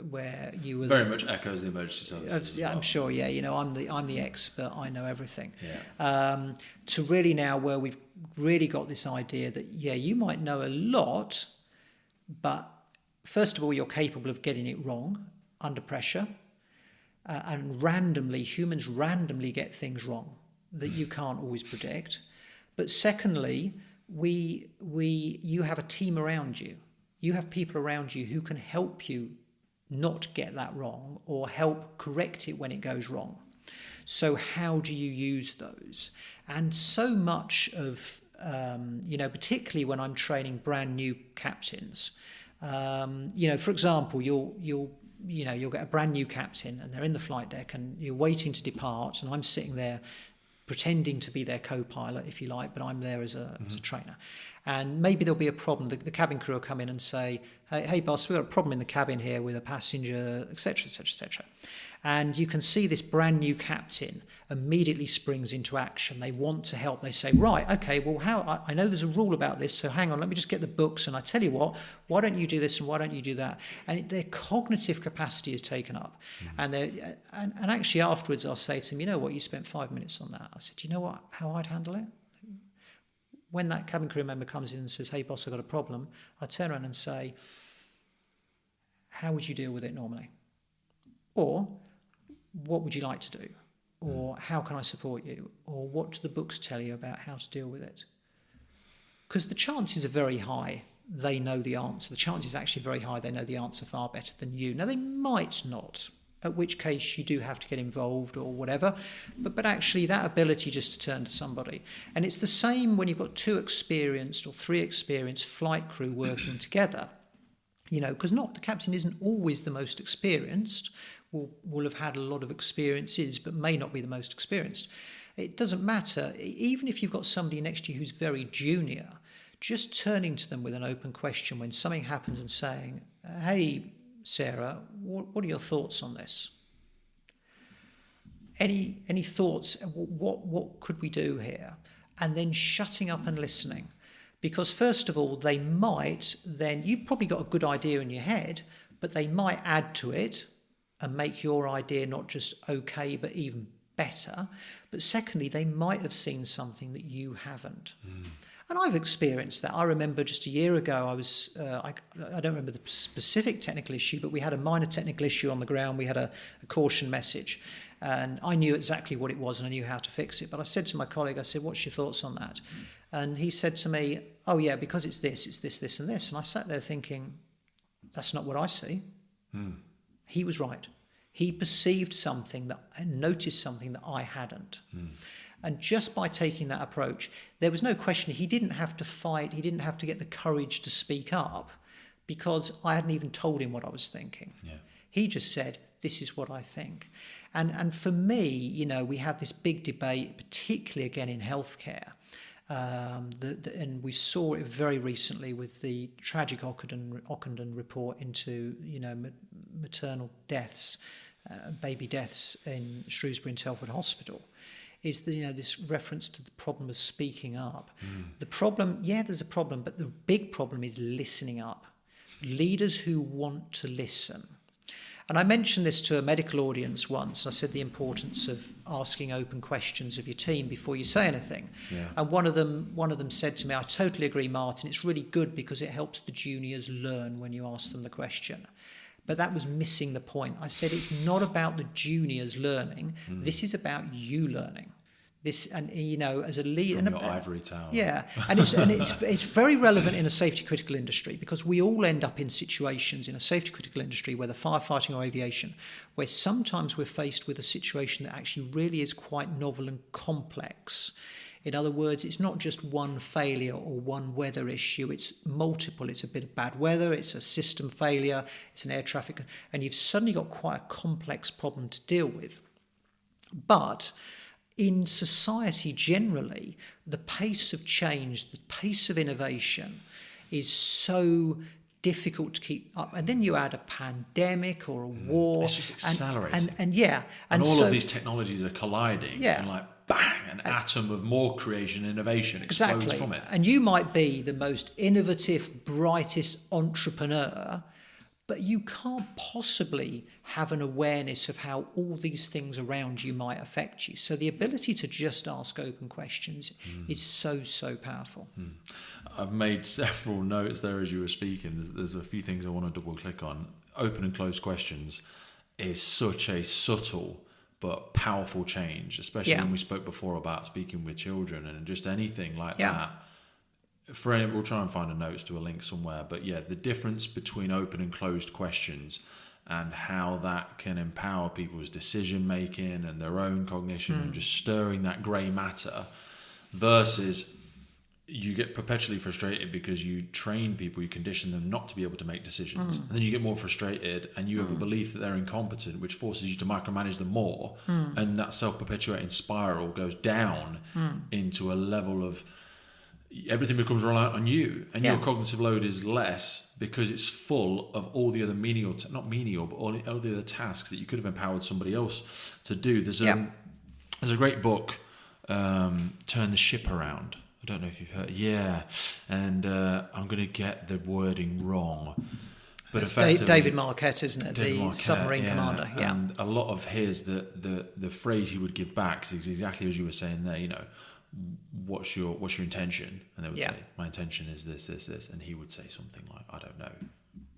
where you were very much echoes the emergency services. Yeah, well. I'm sure. Yeah, I'm the expert. I know everything. Yeah. To really now, where we've really got this idea that you might know a lot, but first of all, you're capable of getting it wrong under pressure, and humans randomly get things wrong that you can't always predict. But secondly, you have a team around you. You have people around you who can help you not get that wrong or help correct it when it goes wrong. So how do you use those? And so much of, particularly when I'm training brand new captains, for example, you'll get a brand new captain and they're in the flight deck and you're waiting to depart, and I'm sitting there pretending to be their co-pilot, if you like, but I'm there as a trainer. And maybe there'll be a problem. The cabin crew will come in and say, hey boss, we've got a problem in the cabin here with a passenger, etc., etc., etc. And you can see this brand new captain immediately springs into action. They want to help. They say, right, okay, well, I know there's a rule about this, so hang on, let me just get the books, and I tell you what, why don't you do this and why don't you do that? And their cognitive capacity is taken up. And actually afterwards I'll say to them, you know what, you spent 5 minutes on that. I said, do you know what, how I'd handle it? When that cabin crew member comes in and says, hey boss, I've got a problem, I turn around and say, how would you deal with it normally? Or, what would you like to do? Or how can I support you? Or what do the books tell you about how to deal with it? Because the chances are very high they know the answer. The chances are actually very high they know the answer far better than you. Now, they might not, at which case you do have to get involved or whatever, but actually that ability just to turn to somebody. And it's the same when you've got 2 experienced or 3 experienced flight crew working together. You know, because the captain isn't always the most experienced, will have had a lot of experiences, but may not be the most experienced. It doesn't matter. Even if you've got somebody next to you who's very junior, just turning to them with an open question when something happens and saying, hey, Sarah, what are your thoughts on this? Any thoughts? What could we do here? And then shutting up and listening. Because first of all, they might then, you've probably got a good idea in your head, but they might add to it and make your idea not just okay, but even better. But secondly, they might have seen something that you haven't. And I've experienced that. I remember just a year ago, I don't remember the specific technical issue, but we had a minor technical issue on the ground. We had a caution message, and I knew exactly what it was and I knew how to fix it. But I said to my colleague, I said, what's your thoughts on that? And he said to me, oh yeah, because it's this, this and this. And I sat there thinking, that's not what I see. He was right. He perceived something and noticed something that I hadn't. And just by taking that approach, there was no question. He didn't have to fight. He didn't have to get the courage to speak up because I hadn't even told him what I was thinking. Yeah. He just said, this is what I think. And for me, you know, we have this big debate, particularly again in healthcare. And we saw it very recently with the tragic Ockenden report into, you know, maternal deaths, baby deaths in Shrewsbury and Telford Hospital. Is the, you know, this reference to the problem of speaking up. The problem, there's a problem, but the big problem is listening up. Leaders who want to listen. And I mentioned this to a medical audience once. I said the importance of asking open questions of your team before you say anything. Yeah. And one of them said to me, I totally agree, Martin, it's really good because it helps the juniors learn when you ask them the question. But that was missing the point. I said it's not about the juniors learning. This is about you learning. This, and you know, as a leader, from your ivory tower. Yeah, and it's very relevant in a safety critical industry because we all end up in situations in a safety critical industry, whether firefighting or aviation, where sometimes we're faced with a situation that actually really is quite novel and complex. In other words, it's not just one failure or one weather issue, it's multiple. It's a bit of bad weather, it's a system failure, it's an air traffic, and you've suddenly got quite a complex problem to deal with. But in society generally, the pace of change, the pace of innovation is so difficult to keep up. And then you add a pandemic or a war. It's just accelerating. And all so, of these technologies are colliding. Yeah. And like, bang, an atom of more creation, innovation explodes from it. And you might be the most innovative, brightest entrepreneur, but you can't possibly have an awareness of how all these things around you might affect you. So the ability to just ask open questions is so, so powerful. I've made several notes there as you were speaking. There's a few things I want to double click on. Open and closed questions is such a subtle but powerful change, especially when we spoke before about speaking with children and just anything like that. We'll try and find a notes to a link somewhere, but the difference between open and closed questions and how that can empower people's decision making and their own cognition and just stirring that grey matter versus you get perpetually frustrated because you train people, you condition them not to be able to make decisions, and then you get more frustrated and you have a belief that they're incompetent, which forces you to micromanage them more, and that self-perpetuating spiral goes down into a level of everything becomes reliant on you, and your cognitive load is less because it's full of all the other but all the other tasks that you could have empowered somebody else to do. There's a great book, Turn the Ship Around. I don't know if you've heard. Yeah, and I'm going to get the wording wrong. But it's David Marquette, isn't it? David the Marquette, submarine commander. Yeah. And a lot of his, the phrase he would give back is exactly as you were saying there, what's your intention? And they would say, my intention is this. And he would say something like, I don't know,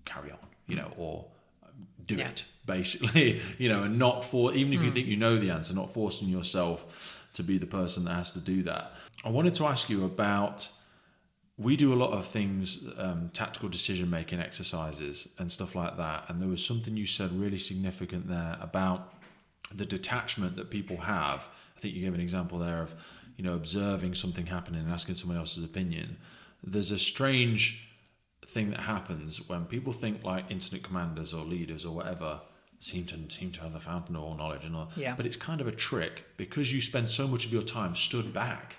carry on, or do it, basically, and not even if you think you know the answer, not forcing yourself to be the person that has to do that. I wanted to ask you about, we do a lot of things, tactical decision-making exercises and stuff like that. And there was something you said really significant there about the detachment that people have. I think you gave an example there of, observing something happening and asking someone else's opinion. There's a strange thing that happens when people think like incident commanders or leaders or whatever seem to have the fountain of all knowledge and all. Yeah. But it's kind of a trick because you spend so much of your time stood back.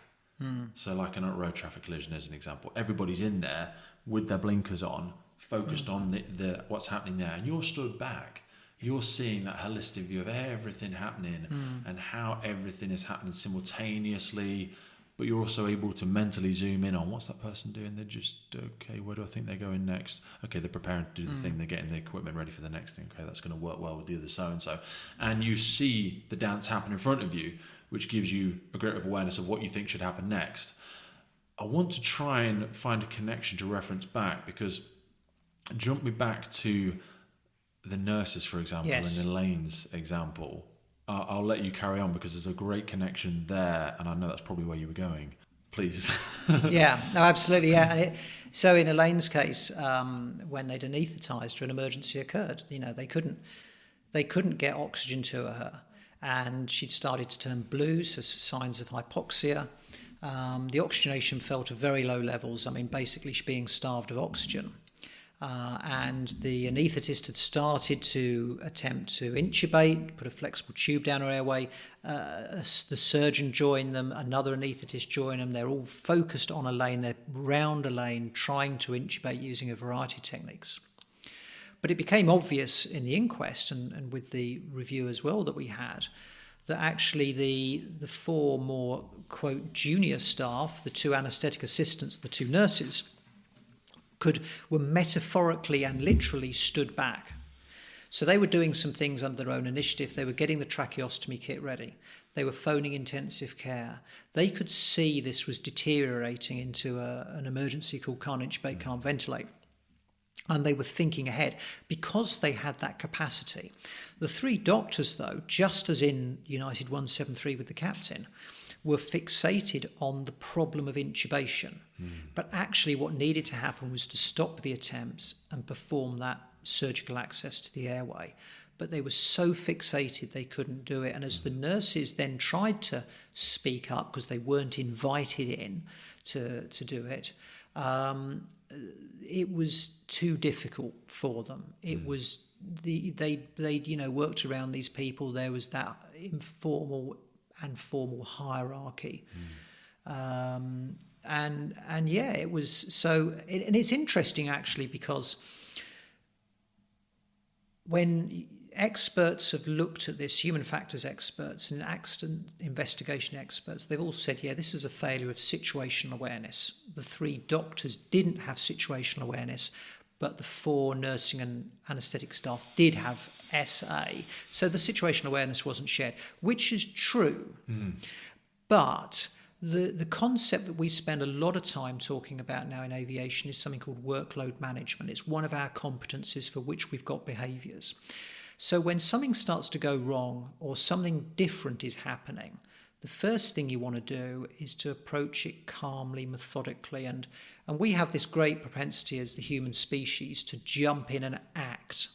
So like in a road traffic collision as an example, everybody's in there with their blinkers on, focused on the what's happening there, and you're stood back. You're seeing that holistic view of everything happening and how everything is happening simultaneously, but you're also able to mentally zoom in on what's that person doing. They're just, okay, where do I think they're going next? Okay, they're preparing to do the thing. They're getting the equipment ready for the next thing. Okay, that's going to work well with the other so-and-so. And you see the dance happen in front of you, which gives you a greater awareness of what you think should happen next. I want to try and find a connection to reference back, because jump me back to the nurses, for example, and Elaine's example. I'll let you carry on because there's a great connection there, and I know that's probably where you were going. Please. Yeah, no, absolutely, yeah. And so in Elaine's case, when they'd anaesthetised her, an emergency occurred. They couldn't get oxygen to her, and she'd started to turn blue, so signs of hypoxia. The oxygenation fell to very low levels. Basically she's being starved of oxygen. And the anaesthetist had started to attempt to intubate, put a flexible tube down her airway. The surgeon joined them, another anaesthetist joined them. They're all focused on Elaine, they're round Elaine, trying to intubate using a variety of techniques. But it became obvious in the inquest and with the review as well that we had, that actually the four more, quote, junior staff, the two anaesthetic assistants, the two nurses, were metaphorically and literally stood back. So they were doing some things under their own initiative. They were getting the tracheostomy kit ready. They were phoning intensive care. They could see this was deteriorating into an emergency called can't intubate, can't ventilate. And they were thinking ahead because they had that capacity. The three doctors, though, just as in United 173 with the captain, were fixated on the problem of intubation. But actually what needed to happen was to stop the attempts and perform that surgical access to the airway. But they were so fixated they couldn't do it. And as the nurses then tried to speak up, because they weren't invited in to do it, it was too difficult for them. It was they worked around these people. There was that informal and formal hierarchy. And it was so, and it's interesting actually, because when experts have looked at this, human factors experts and accident investigation experts, they've all said, this is a failure of situational awareness. The three doctors didn't have situational awareness, but the four nursing and anaesthetic staff did have SA. So the situational awareness wasn't shared, which is true. But the concept that we spend a lot of time talking about now in aviation is something called workload management. It's one of our competencies for which we've got behaviours. So when something starts to go wrong or something different is happening, the first thing you want to do is to approach it calmly, methodically. And we have this great propensity as the human species to jump in and act.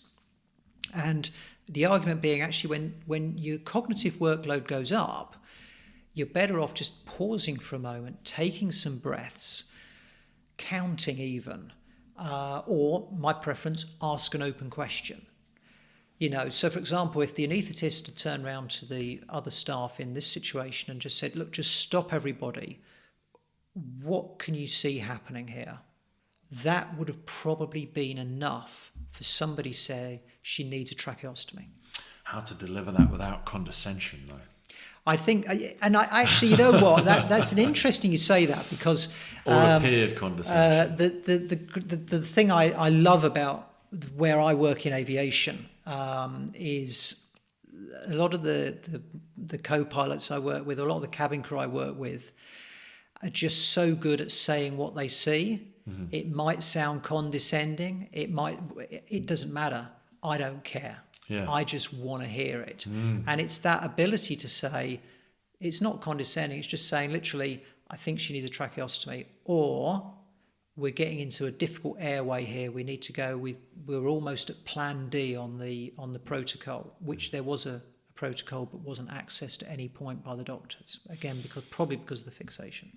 And the argument being actually when your cognitive workload goes up, you're better off just pausing for a moment, taking some breaths, counting even, or my preference, ask an open question. So for example, if the anaesthetist had turned around to the other staff in this situation and just said, look, just stop everybody. what can you see happening here? That would have probably been enough for somebody to say she needs a tracheostomy. How to deliver that without condescension, though? I think, and I actually, you know what? That's an interesting you say that, because or appeared condescension. The thing I love about where I work in aviation is a lot of the co-pilots I work with, a lot of the cabin crew I work with, are just so good at saying what they see. Mm-hmm. It might sound condescending. It doesn't matter. I don't care. Yeah. I just want to hear it. And it's that ability to say, it's not condescending, it's just saying literally, I think she needs a tracheostomy, or we're getting into a difficult airway here. We need to go we're almost at plan D on the protocol, which there was a protocol but wasn't accessed at any point by the doctors. Again, probably because of the fixation.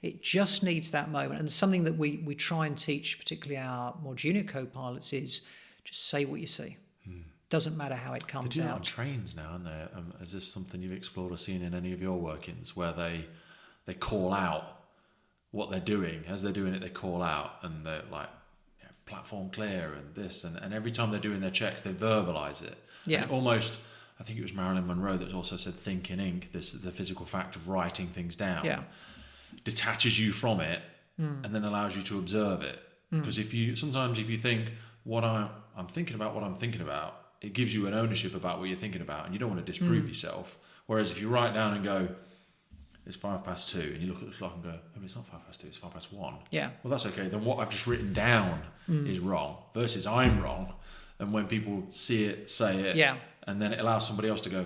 It just needs that moment. And something that we try and teach, particularly our more junior co-pilots, is just say what you see. Doesn't matter how it comes out. They do that on trains now, aren't they? Is this something you've explored or seen in any of your workings, where they call out what they're doing? As they're doing it, they call out, and they're like, platform clear and this, and every time they're doing their checks, they verbalise it. Yeah. And almost, I think it was Marilyn Monroe that also said, think in ink, this is the physical fact of writing things down. Yeah. Detaches you from it and then allows you to observe it. Because if you think I'm thinking about, it gives you an ownership about what you're thinking about, and you don't want to disprove yourself. Whereas if you write down and go, it's 2:05, and you look at the clock and go, oh, it's not 2:05, it's 1:05. Yeah. Well, that's okay. Then what I've just written down is wrong, versus I'm wrong. And when people see it, say it, and then it allows somebody else to go,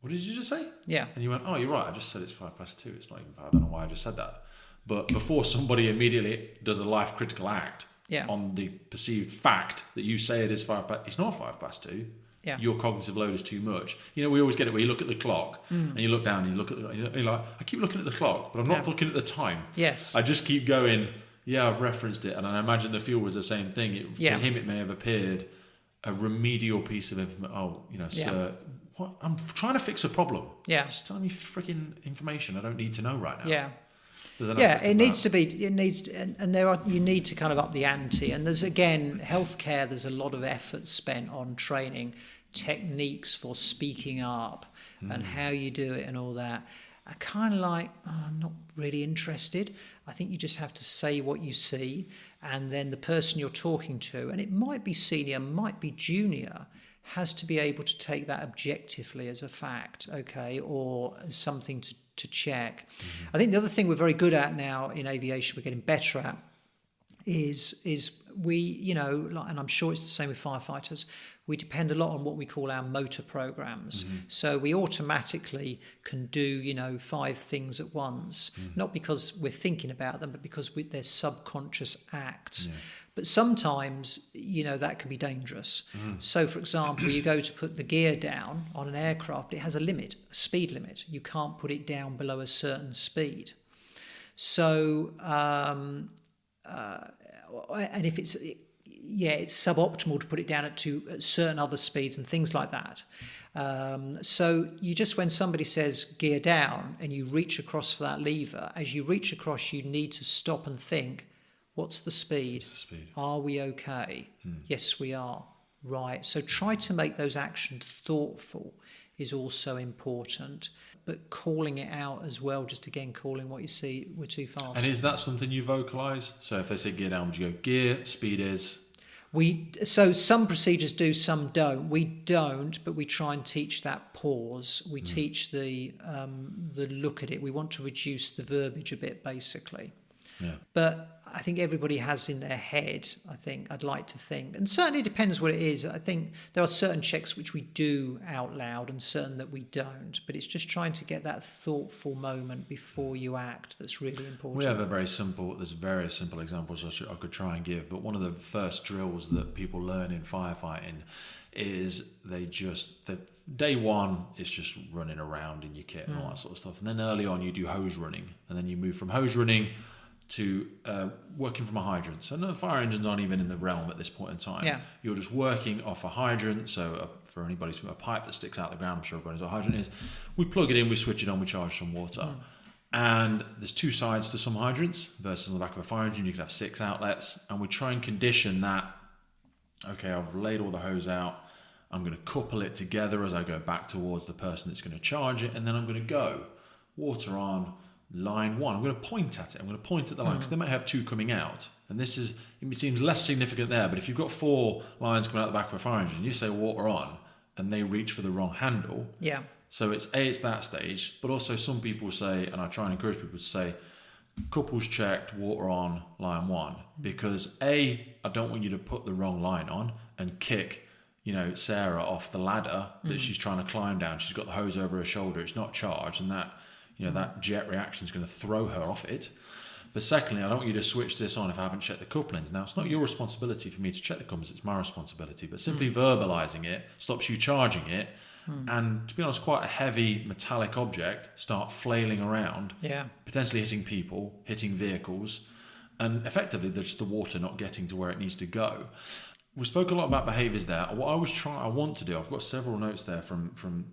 what did you just say? Yeah. And you went, oh, you're right. I just said it's 2:05. It's not even 5. I don't know why I just said that. But before somebody immediately does a life critical act on the perceived fact that you say it is 5:05, it's not 2:05. Yeah. Your cognitive load is too much. You know, we always get it where you look at the clock and you look down and you look at you're like, I keep looking at the clock, but I'm not looking at the time. Yes. I just keep going, I've referenced it. And I imagine the fuel was the same thing. To him, it may have appeared a remedial piece of information. Sir, what? I'm trying to fix a problem. Yeah. Just tell me freaking information I don't need to know right now. Yeah. You need to kind of up the ante. And there's, again, healthcare, there's a lot of effort spent on training techniques for speaking up and how you do it and all that. I kind of like, I'm not really interested. I think you just have to say what you see, and then the person you're talking to, and it might be senior, might be junior, has to be able to take that objectively as a fact, okay, or as something to check. I think the other thing we're very good at now in aviation, we're getting better at, is we, and I'm sure it's the same with firefighters, we depend a lot on what we call our motor programs. So we automatically can do, 5 things at once, not because we're thinking about them, but because they're subconscious acts. But sometimes, that can be dangerous. So, for example, you go to put the gear down on an aircraft, it has a limit, a speed limit. You can't put it down below a certain speed. So, and if it's suboptimal to put it down at certain other speeds and things like that. So you just, when somebody says gear down and you reach across for that lever, as you reach across, you need to stop and think, what's the speed? Are we okay? Yes, we are. Right. So try to make those actions thoughtful is also important, but calling it out as well, just again, calling what you see, we're too fast. And is that something you vocalise? So if they say gear down, would you go gear, speed is? So some procedures do, some don't. We don't, but we try and teach that pause. We teach the look at it. We want to reduce the verbiage a bit, basically. Yeah. But I think everybody has in their head, I'd like to think, and certainly it depends what it is. I think there are certain checks which we do out loud and certain that we don't, but it's just trying to get that thoughtful moment before you act that's really important. We have there's various simple examples I could try and give, but one of the first drills that people learn in firefighting is day one is just running around in your kit and all that sort of stuff. And then early on you do hose running, and then you move from hose running to working from a hydrant. So no, fire engines aren't even in the realm at this point in time. Yeah. You're just working off a hydrant. So for anybody, a pipe that sticks out the ground, I'm sure everybody knows what a hydrant is. We plug it in, we switch it on, we charge some water. And there's two sides to some hydrants versus on the back of a fire engine, you can have 6 outlets. And we try and condition that, okay, I've laid all the hose out. I'm going to couple it together as I go back towards the person that's going to charge it. And then I'm going to go water on line 1. I'm going to point at it. I'm going to point at the line because they might have 2 coming out. And this is, it seems less significant there. But if you've got 4 lines coming out the back of a fire engine, you say water on and they reach for the wrong handle. Yeah. So it's that stage, but also some people say, and I try and encourage people to say, couples checked, water on, line 1, because I don't want you to put the wrong line on and kick, Sarah off the ladder that she's trying to climb down. She's got the hose over her shoulder. It's not charged, and that, that jet reaction is going to throw her off it. But secondly, I don't want you to switch this on if I haven't checked the couplings. Now, it's not your responsibility for me to check the couplings, it's my responsibility. But simply verbalising it stops you charging it. And to be honest, quite a heavy metallic object start flailing around, potentially hitting people, hitting vehicles, and effectively there's just the water not getting to where it needs to go. We spoke a lot about behaviours there. What I want to do, I've got several notes there from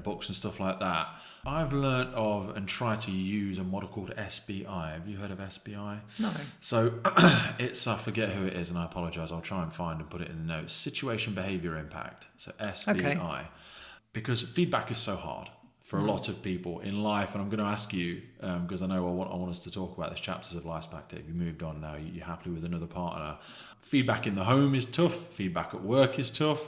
books and stuff like that. I've learnt of and tried to use a model called SBI. Have you heard of SBI? No. So it's, I forget who it is and I apologise. I'll try and find and put it in the notes. Situation Behaviour Impact. So SBI. Okay. Because feedback is so hard for a lot of people in life. And I'm going to ask you, because I know I want us to talk about this chapters of Life Spectator. You moved on now. You're happy with another partner. Feedback in the home is tough. Feedback at work is tough.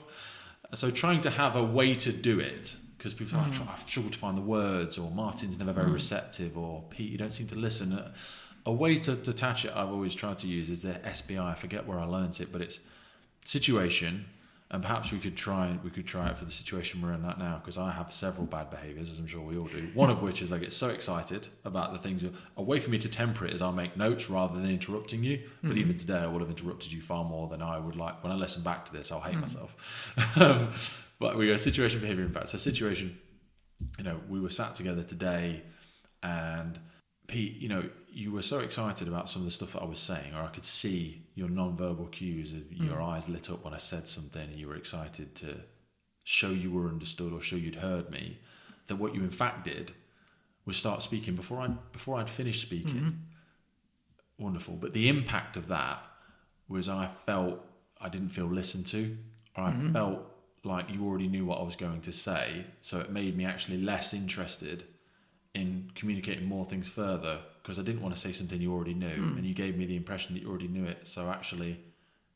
So trying to have a way to do it, because people say, I've struggled to find the words, or Martin's never very receptive, or Pete, you don't seem to listen. A way to detach it I've always tried to use is the SBI. I forget where I learnt it, but it's situation, and perhaps we could try it for the situation we're in right now, because I have several bad behaviours, as I'm sure we all do. One of which is I get so excited about the things. A way for me to temper it is I'll make notes rather than interrupting you. But even today I would have interrupted you far more than I would like. When I listen back to this, I'll hate myself. But we go situation, behaviour, impact. So situation, we were sat together today, and Pete, you were so excited about some of the stuff that I was saying, or I could see your non-verbal cues of your eyes lit up when I said something, and you were excited to show you were understood or show you'd heard me. That what you in fact did was start speaking before I'd finished speaking. Wonderful. But the impact of that was I didn't feel listened to, or I felt like you already knew what I was going to say, so it made me actually less interested in communicating more things further, because I didn't want to say something you already knew, and you gave me the impression that you already knew it, so actually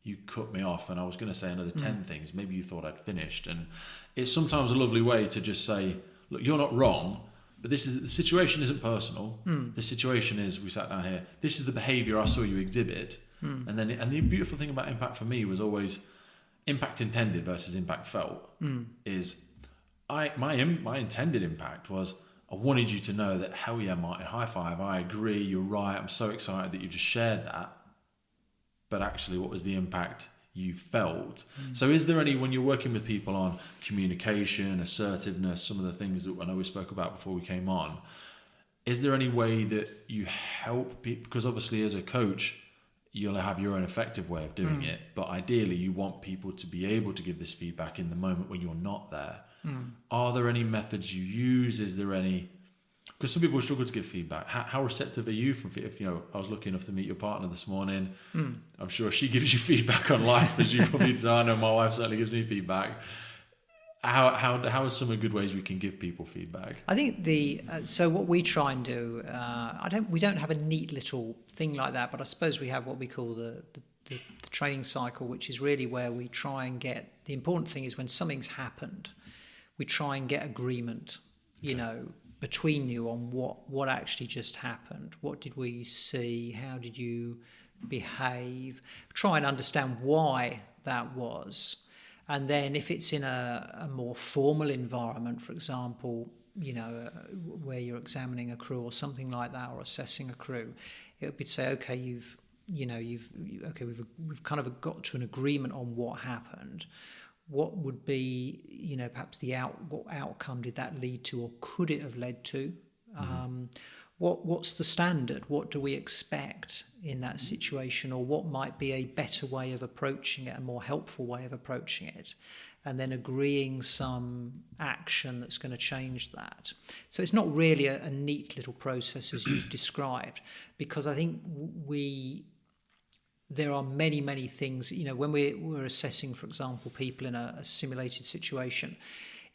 you cut me off, and I was going to say another 10 things. Maybe you thought I'd finished. And it's sometimes a lovely way to just say, look, you're not wrong, but the situation isn't personal. The situation is, we sat down here, this is the behaviour I saw you exhibit. And the beautiful thing about impact for me was always impact intended versus impact felt. Is my intended impact was, I wanted you to know that, hell yeah, Martin, high five, I agree, you're right, I'm so excited that you just shared that. But actually, what was the impact you felt? So is there any, when you're working with people on communication, assertiveness, some of the things that I know we spoke about before we came on, is there any way that you help people? Because obviously as a coach, you'll have your own effective way of doing it, but ideally you want people to be able to give this feedback in the moment when you're not there. Are there any methods you use? Is there any, because some people struggle to give feedback. How receptive are you from, if I was lucky enough to meet your partner this morning, I'm sure she gives you feedback on life, as you probably do. I know my wife certainly gives me feedback. How are some of the good ways we can give people feedback? I think so what we try and do, we don't have a neat little thing like that, but I suppose we have what we call the training cycle, which is really where we try and get, the important thing is when something's happened, we try and get agreement, between you on what actually just happened. What did we see? How did you behave? Try and understand why that was. And then if it's in a more formal environment, for example, where you're examining a crew or something like that, or assessing a crew, it would be to say, okay, we've kind of got to an agreement on what happened. What would be, perhaps what outcome did that lead to, or could it have led to? What's the standard? What do we expect in that situation, or what might be a better way of approaching it, a more helpful way of approaching it? and then agreeing some action that's going to change that. So it's not really a neat little process as you've described, because I think there are many, many things, when we're assessing, for example, people in a simulated situation,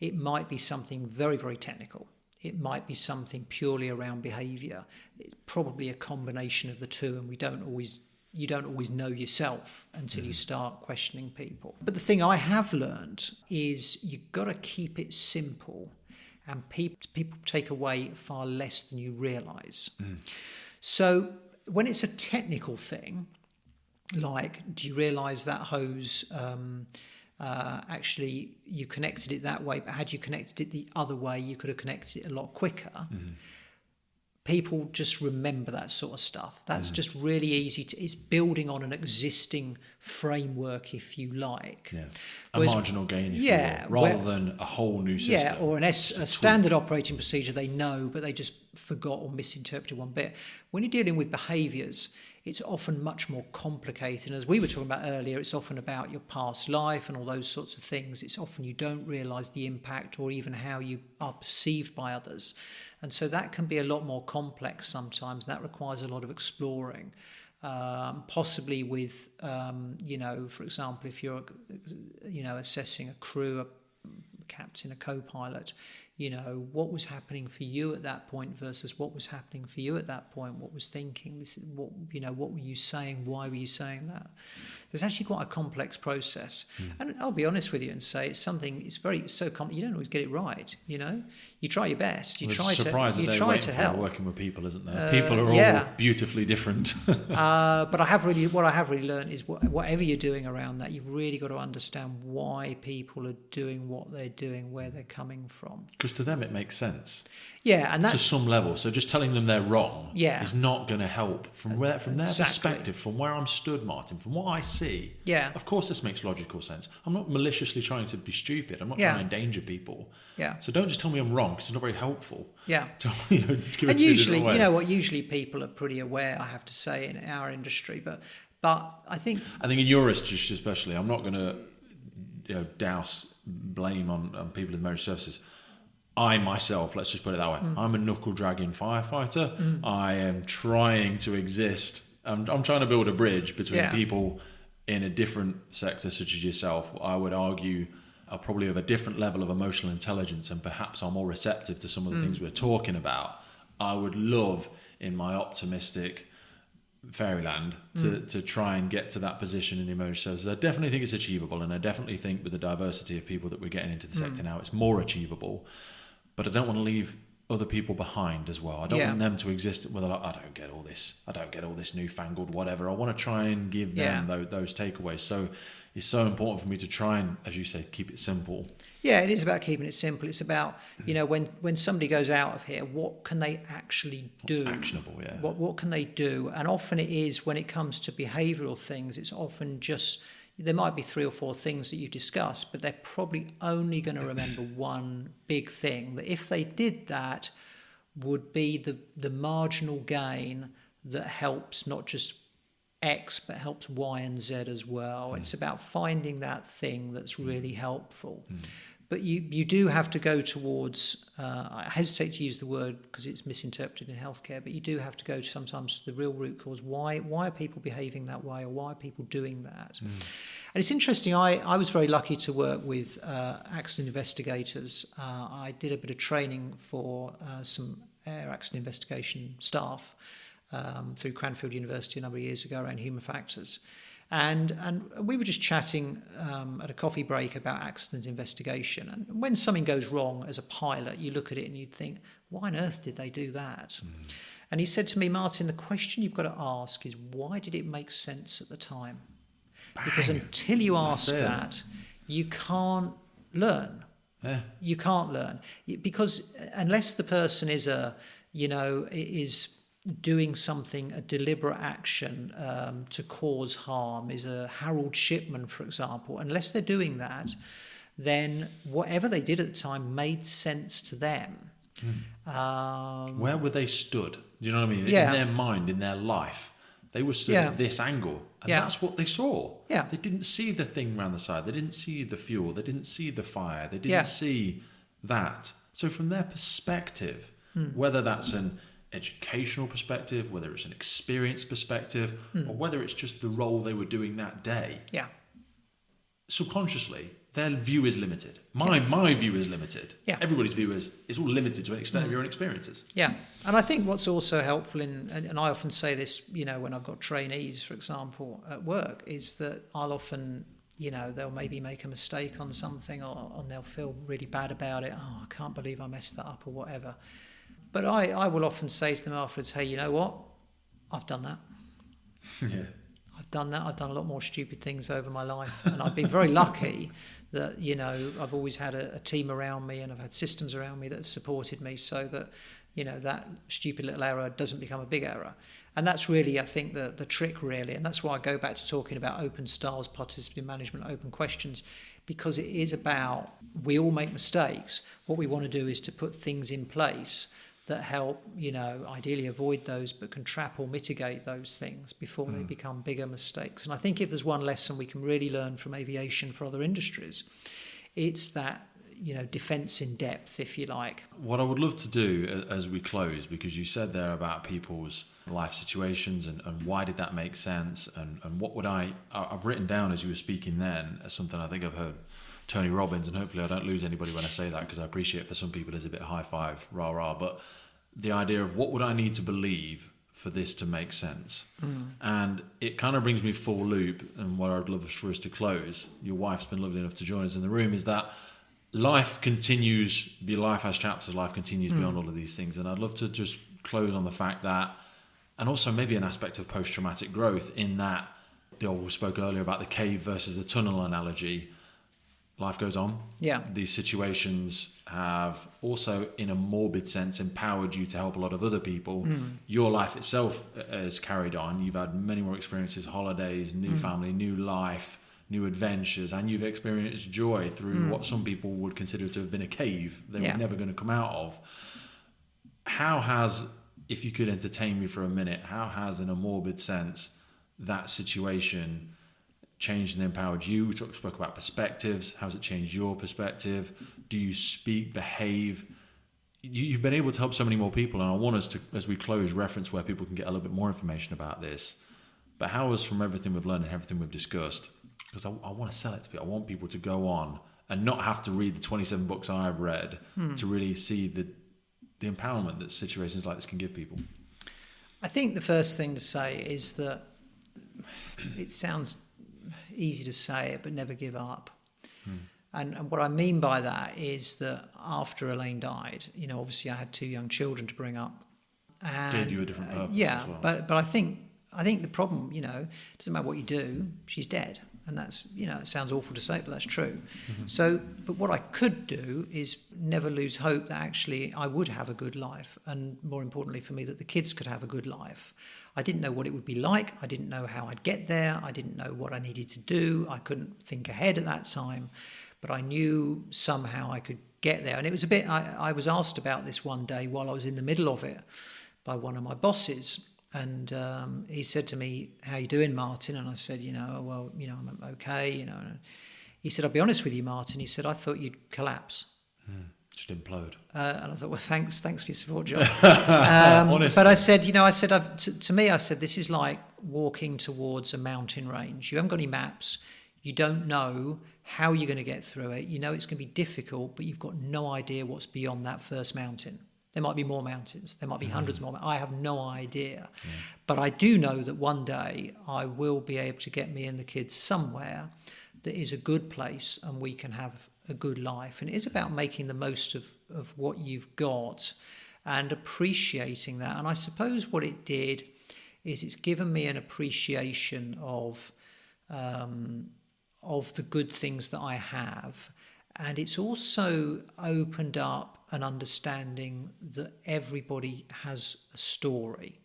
it might be something very, very technical. It might be something purely around behaviour. It's probably a combination of the two, and you don't always know yourself until you start questioning people. But the thing I have learned is you've got to keep it simple, and people take away far less than you realise. So when it's a technical thing, like, do you realise that hose, actually you connected it that way, but had you connected it the other way, you could have connected it a lot quicker. People just remember that sort of stuff. That's just really easy it's building on an existing framework, if you like. Yeah. Whereas, marginal gain, if you will, rather than a whole new system. Yeah, or a standard operating procedure they know, but they just forgot or misinterpreted one bit. When you're dealing with behaviours, it's often much more complicated. And as we were talking about earlier, it's often about your past life and all those sorts of things. It's often you don't realise the impact or even how you are perceived by others. And so that can be a lot more complex sometimes. That requires a lot of exploring. Possibly with, for example, if you're, assessing a crew, a captain, a co-pilot, what was happening for you at that point versus what was happening for you at that point, what was thinking, this is what were you saying, why were you saying that? There's actually quite a complex process. And I'll be honest with you and say it's so complex, you don't always get it right, you try your best, you try to help. Working with people, isn't there? People are all beautifully different. But what I have really learned is whatever you're doing around that, you've really got to understand why people are doing what they're doing, where they're coming from. Because to them it makes sense. Yeah, and that's to some level. So just telling them they're wrong is not going to help from their perspective, from where I'm stood, Martin, from what I see. Yeah. Of course this makes logical sense. I'm not maliciously trying to be stupid. I'm not trying to endanger people. Yeah. So don't just tell me I'm wrong, because it's not very helpful. Yeah. And usually people are pretty aware, I have to say, in our industry, but I think in your industry especially, I'm not going to douse blame on people in the emergency services. I myself, let's just put it that way, I'm a knuckle-dragging firefighter. I am trying to exist. I'm trying to build a bridge between people in a different sector, such as yourself. I would argue are probably of a different level of emotional intelligence, and perhaps are more receptive to some of the things we're talking about. I would love, in my optimistic fairyland, to try and get to that position in the emergency services. I definitely think it's achievable, and I definitely think with the diversity of people that we're getting into the sector now, it's more achievable. But I don't want to leave other people behind as well. I don't want them to exist with I don't get all this newfangled whatever. I want to try and give them those takeaways. So it's so important for me to try and, as you say, keep it simple. Yeah, it is about keeping it simple. It's about, when somebody goes out of here, what can they actually do? What's actionable, yeah. What can they do? And often it is, when it comes to behavioural things, it's often just, there might be 3 or 4 things that you discuss, but they're probably only going to remember one big thing, that if they did that, would be the marginal gain that helps not just X, but helps Y and Z as well. It's about finding that thing that's really helpful. But you do have to go towards, I hesitate to use the word because it's misinterpreted in healthcare, but you do have to go sometimes to the real root cause. Why are people behaving that way, or why are people doing that? And it's interesting, I was very lucky to work with accident investigators. I did a bit of training for some air accident investigation staff through Cranfield University a number of years ago around human factors. And we were just chatting at a coffee break about accident investigation. And when something goes wrong as a pilot, you look at it and you'd think, why on earth did they do that? And he said to me, Martin, the question you've got to ask is, why did it make sense at the time? Bang. Because until you ask that, you can't learn. Yeah. You can't learn. Because unless the person is is doing something, a deliberate action to cause harm, is a Harold Shipman, for example, unless they're doing that, then whatever they did at the time made sense to them. Where were they stood? Do you know what I mean? Yeah. In their mind, in their life, they were stood at this angle, And that's what they saw. Yeah. They didn't see the thing around the side. They didn't see the fuel. They didn't see the fire. They didn't see that. So from their perspective, whether that's an educational perspective, whether it's an experience perspective, or whether it's just the role they were doing that day, subconsciously, their view is limited. My view is limited. Yeah. Everybody's view is all limited to an extent of your own experiences. Yeah. And I think what's also helpful and I often say this, when I've got trainees, for example, at work, is that I'll often, they'll maybe make a mistake on something or they'll feel really bad about it. Oh, I can't believe I messed that up or whatever. But I will often say to them afterwards, hey, you know what? I've done that. Yeah. I've done that. I've done a lot more stupid things over my life. And I've been very lucky that, I've always had a team around me and I've had systems around me that have supported me so that, that stupid little error doesn't become a big error. And that's really, I think, the trick, really. And that's why I go back to talking about open styles, participatory management, open questions, because it is about, we all make mistakes. What we want to do is to put things in place that help, ideally avoid those, but can trap or mitigate those things before they become bigger mistakes. And I think if there's one lesson we can really learn from aviation for other industries, it's that, defence in depth, if you like. What I would love to do as we close, because you said there about people's life situations and why did that make sense and what would I've written down as you were speaking then as something I think I've heard Tony Robbins, and hopefully I don't lose anybody when I say that, because I appreciate for some people it's a bit high five, rah rah, but the idea of what would I need to believe for this to make sense? And it kind of brings me full loop, and what I'd love for us to close, your wife's been lovely enough to join us in the room, is that life continues, life has chapters, life continues beyond all of these things. And I'd love to just close on the fact that, and also maybe an aspect of post-traumatic growth in that, we spoke earlier about the cave versus the tunnel analogy. Life goes on. Yeah. These situations have also, in a morbid sense, empowered you to help a lot of other people. Your life itself has carried on. You've had many more experiences, holidays, new family, new life, new adventures, and you've experienced joy through what some people would consider to have been a cave they were never going to come out of. How has, if you could entertain me for a minute, how has, in a morbid sense, that situation changed and empowered you? We spoke about perspectives. How has it changed your perspective? Do you speak, behave? You've been able to help so many more people, and I want us to, as we close, reference where people can get a little bit more information about this. But how has, from everything we've learned and everything we've discussed, because I want to sell it to people, I want people to go on and not have to read the 27 books I've read to really see the empowerment that situations like this can give people. I think the first thing to say is that it sounds easy to say it, but never give up. And what I mean by that is that after Elaine died, obviously I had 2 young children to bring up. And gave you a different purpose as well. But I think the problem, it doesn't matter what you do, she's dead. And that's, it sounds awful to say, but that's true. So, but what I could do is never lose hope that actually I would have a good life. And more importantly for me, that the kids could have a good life. I didn't know what it would be like. I didn't know how I'd get there. I didn't know what I needed to do. I couldn't think ahead at that time. But I knew somehow I could get there. And it was a bit, I was asked about this one day while I was in the middle of it by one of my bosses. And he said to me, "How you doing, Martin?" And I said, I'm okay, He said, "I'll be honest with you, Martin." He said, "I thought you'd collapse." Just implode. And I thought, well, thanks for your support, John. But I said, to me, I said, this is like walking towards a mountain range. You haven't got any maps. You don't know how you're going to get through it. You know it's going to be difficult, but you've got no idea what's beyond that first mountain. There might be more mountains. There might be hundreds more. I have no idea. Yeah. But I do know that one day I will be able to get me and the kids somewhere that is a good place and we can have a good life. And it is about making the most of what you've got and appreciating that. And I suppose what it did is it's given me an appreciation of the good things that I have. And it's also opened up an understanding that everybody has a story,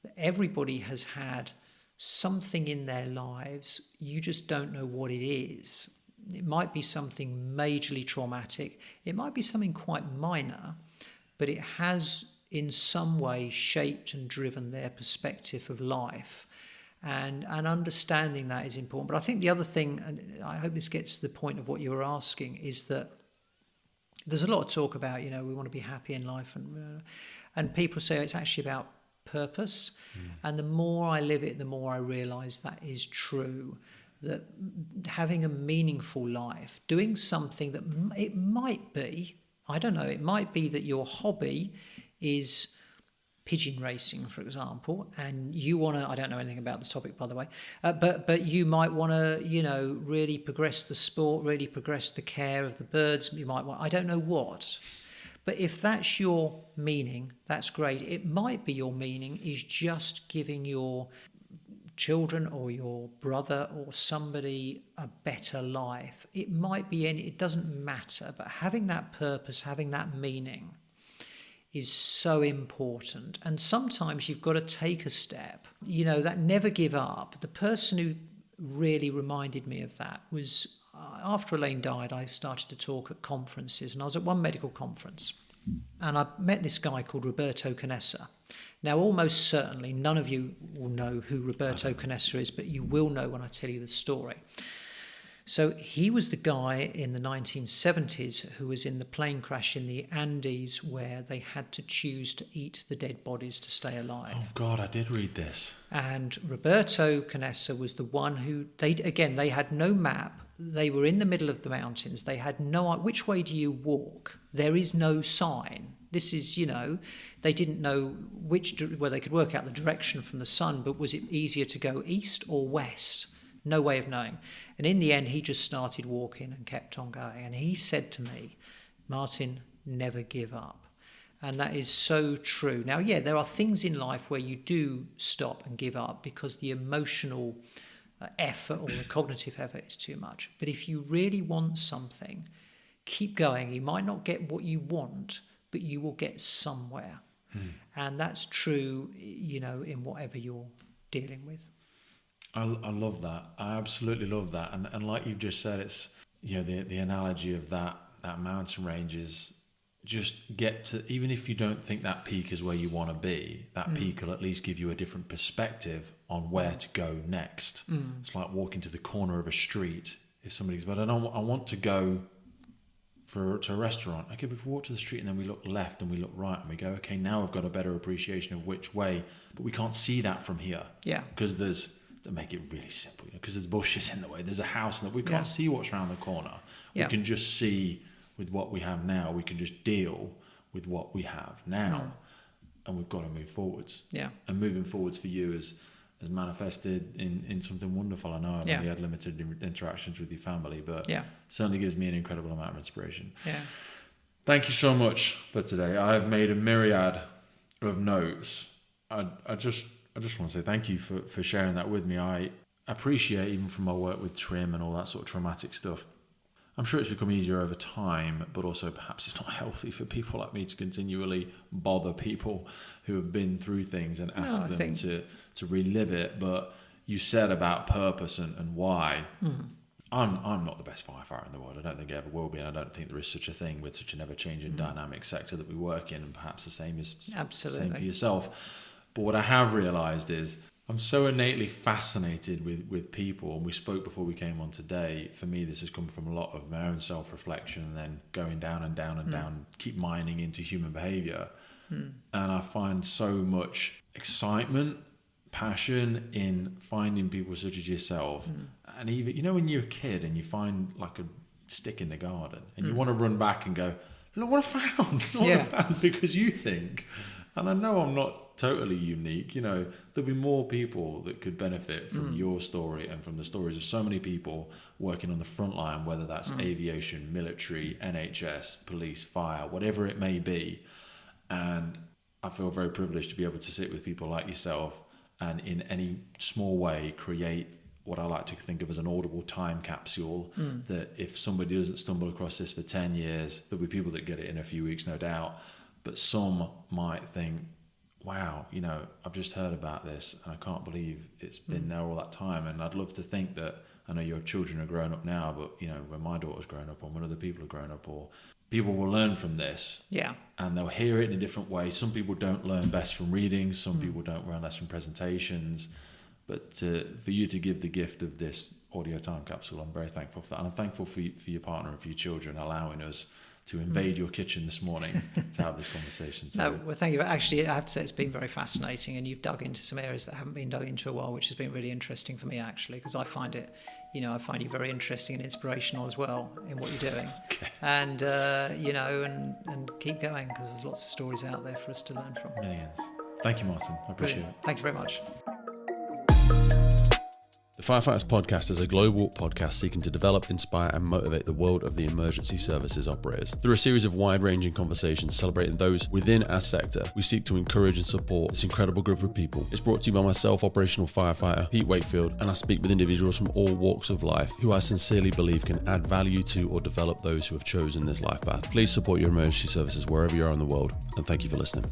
that everybody has had something in their lives. You just don't know what it is. It might be something majorly traumatic. It might be something quite minor, but it has in some way shaped and driven their perspective of life. And understanding that is important. But I think the other thing, and I hope this gets to the point of what you were asking, is that there's a lot of talk about, we want to be happy in life, and people say it's actually about purpose. And the more I live it, the more I realise that is true. That having a meaningful life, doing something that it might be, I don't know, it might be that your hobby is pigeon racing, for example, and you want to, I don't know anything about the topic, by the way, but you might want to, really progress the sport, really progress the care of the birds. You might want, I don't know what. But if that's your meaning, that's great. It might be your meaning is just giving your children or your brother or somebody a better life. It might be it doesn't matter, but having that purpose, having that meaning is so important. And sometimes you've got to take a step, that never give up. The person who really reminded me of that was after Elaine died, I started to talk at conferences, and I was at one medical conference and I met this guy called Roberto Canessa. Now, almost certainly none of you will know who Roberto Canessa is, but you will know when I tell you the story. So he was the guy in the 1970s who was in the plane crash in the Andes where they had to choose to eat the dead bodies to stay alive. Oh, God, I did read this. And Roberto Canessa was the one who, they had no map. They were in the middle of the mountains. They had no idea, which way do you walk? There is no sign. This is, they didn't know where they could work out the direction from the sun, but was it easier to go east or west? No way of knowing. And in the end, he just started walking and kept on going. And he said to me, Martin, never give up. And that is so true. Now, yeah, there are things in life where you do stop and give up because the emotional effort or the cognitive effort is too much. But if you really want something, keep going. You might not get what you want, but you will get somewhere. And that's true, in whatever you're dealing with. I love that. I absolutely love that. And like you've just said, it's, the analogy of that mountain range is just get to, even if you don't think that peak is where you want to be, that peak will at least give you a different perspective on where to go next. It's like walking to the corner of a street. If somebody's, but I want to go to a restaurant. Okay, but if we walk to the street and then we look left and we look right and we go, okay, now we've got a better appreciation of which way, but we can't see that from here. Yeah. Because to make it really simple, because there's bushes in the way, there's a house that we can't see what's around the corner. We can just see with what we have now. We can just deal with what we have now, and we've got to move forwards. Yeah. And moving forwards for you is manifested in something wonderful. I know I've only had limited interactions with your family, but certainly gives me an incredible amount of inspiration. Yeah. Thank you so much for today. I have made a myriad of notes. I just want to say thank you for sharing that with me. I appreciate, even from my work with trim and all that sort of traumatic stuff, I'm sure it's become easier over time, but also perhaps it's not healthy for people like me to continually bother people who have been through things and ask them to relive it. But you said about purpose and why. I'm not the best firefighter in the world. I don't think I ever will be, and I don't think there is such a thing with such an ever-changing dynamic sector that we work in, and perhaps the same for yourself. But what I have realised is I'm so innately fascinated with people, and we spoke before we came on today. For me, this has come from a lot of my own self-reflection and then going down and down and down, keep mining into human behaviour. And I find so much excitement, passion in finding people such as yourself. And even, when you're a kid and you find like a stick in the garden and you want to run back and go, look what I found. What I found, because you think, and I know I'm not totally unique, there'll be more people that could benefit from your story and from the stories of so many people working on the front line, whether that's aviation, military, NHS, police, fire, whatever it may be. And I feel very privileged to be able to sit with people like yourself and in any small way create what I like to think of as an audible time capsule, that if somebody doesn't stumble across this for 10 years, there'll be people that get it in a few weeks, no doubt, but some might think, wow, I've just heard about this and I can't believe it's been there all that time. And I'd love to think that, I know your children are grown up now, but when my daughter's grown up or when other people are grown up, or people will learn from this. Yeah. And they'll hear it in a different way. Some people don't learn best from reading. Some people don't learn less from presentations. But for you to give the gift of this audio time capsule, I'm very thankful for that. And I'm thankful for your partner and for your children allowing us to invade your kitchen this morning to have this conversation. So, no, well, thank you. Actually, I have to say it's been very fascinating, and you've dug into some areas that haven't been dug into a while, which has been really interesting for me, actually, because I find it, I find you very interesting and inspirational as well in what you're doing. Okay. And, and keep going, because there's lots of stories out there for us to learn from. Millions. Thank you, Martin. I appreciate it. Thank you very much. The Firefighters Podcast is a global podcast seeking to develop, inspire, and motivate the world of the emergency services operators. Through a series of wide-ranging conversations celebrating those within our sector, we seek to encourage and support this incredible group of people. It's brought to you by myself, operational firefighter Pete Wakefield, and I speak with individuals from all walks of life who I sincerely believe can add value to or develop those who have chosen this life path. Please support your emergency services wherever you are in the world, and thank you for listening.